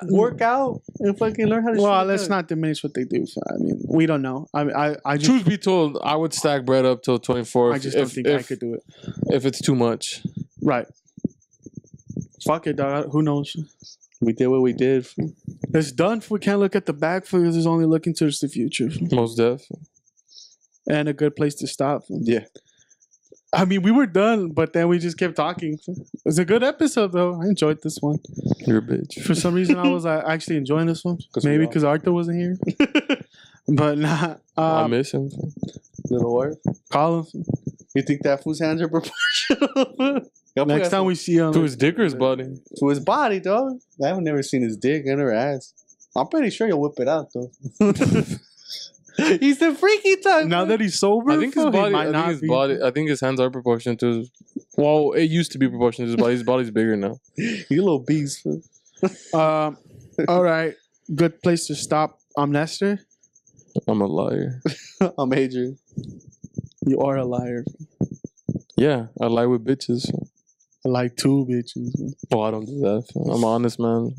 work out and fucking learn how to shoot? Well, let's not diminish what they do. I mean, we don't know. I just, truth be told, I would stack bread up till 24. I just don't think I could do it. If it's too much. Right. Fuck it, dog. Who knows? We did what we did. It's done. We can't look at the back because there's only looking towards the future. Most definitely. And a good place to stop. Yeah. I mean, we were done, but then we just kept talking. It's a good episode, though. I enjoyed this one. You're a bitch. For some reason, I was actually enjoying this one. Maybe because Arthur wasn't here. But not. I miss him. Little work. Call him. You think that fool's hands are proportional? Next time we see him. To his dick or his body? To his body, dog. I haven't never seen his dick. I never asked. I'm pretty sure you'll whip it out, though. He's the freaky type. Now that he's sober, I think his body. I think his hands are proportionate to his. Well, it used to be proportionate to his body. His body's bigger now. He's a little beast. All right, good place to stop. I'm Nestor. I'm a liar. I'm Adrian. You are a liar. Yeah, I lie with bitches. I like two bitches. Oh, I don't do that. I'm an honest man.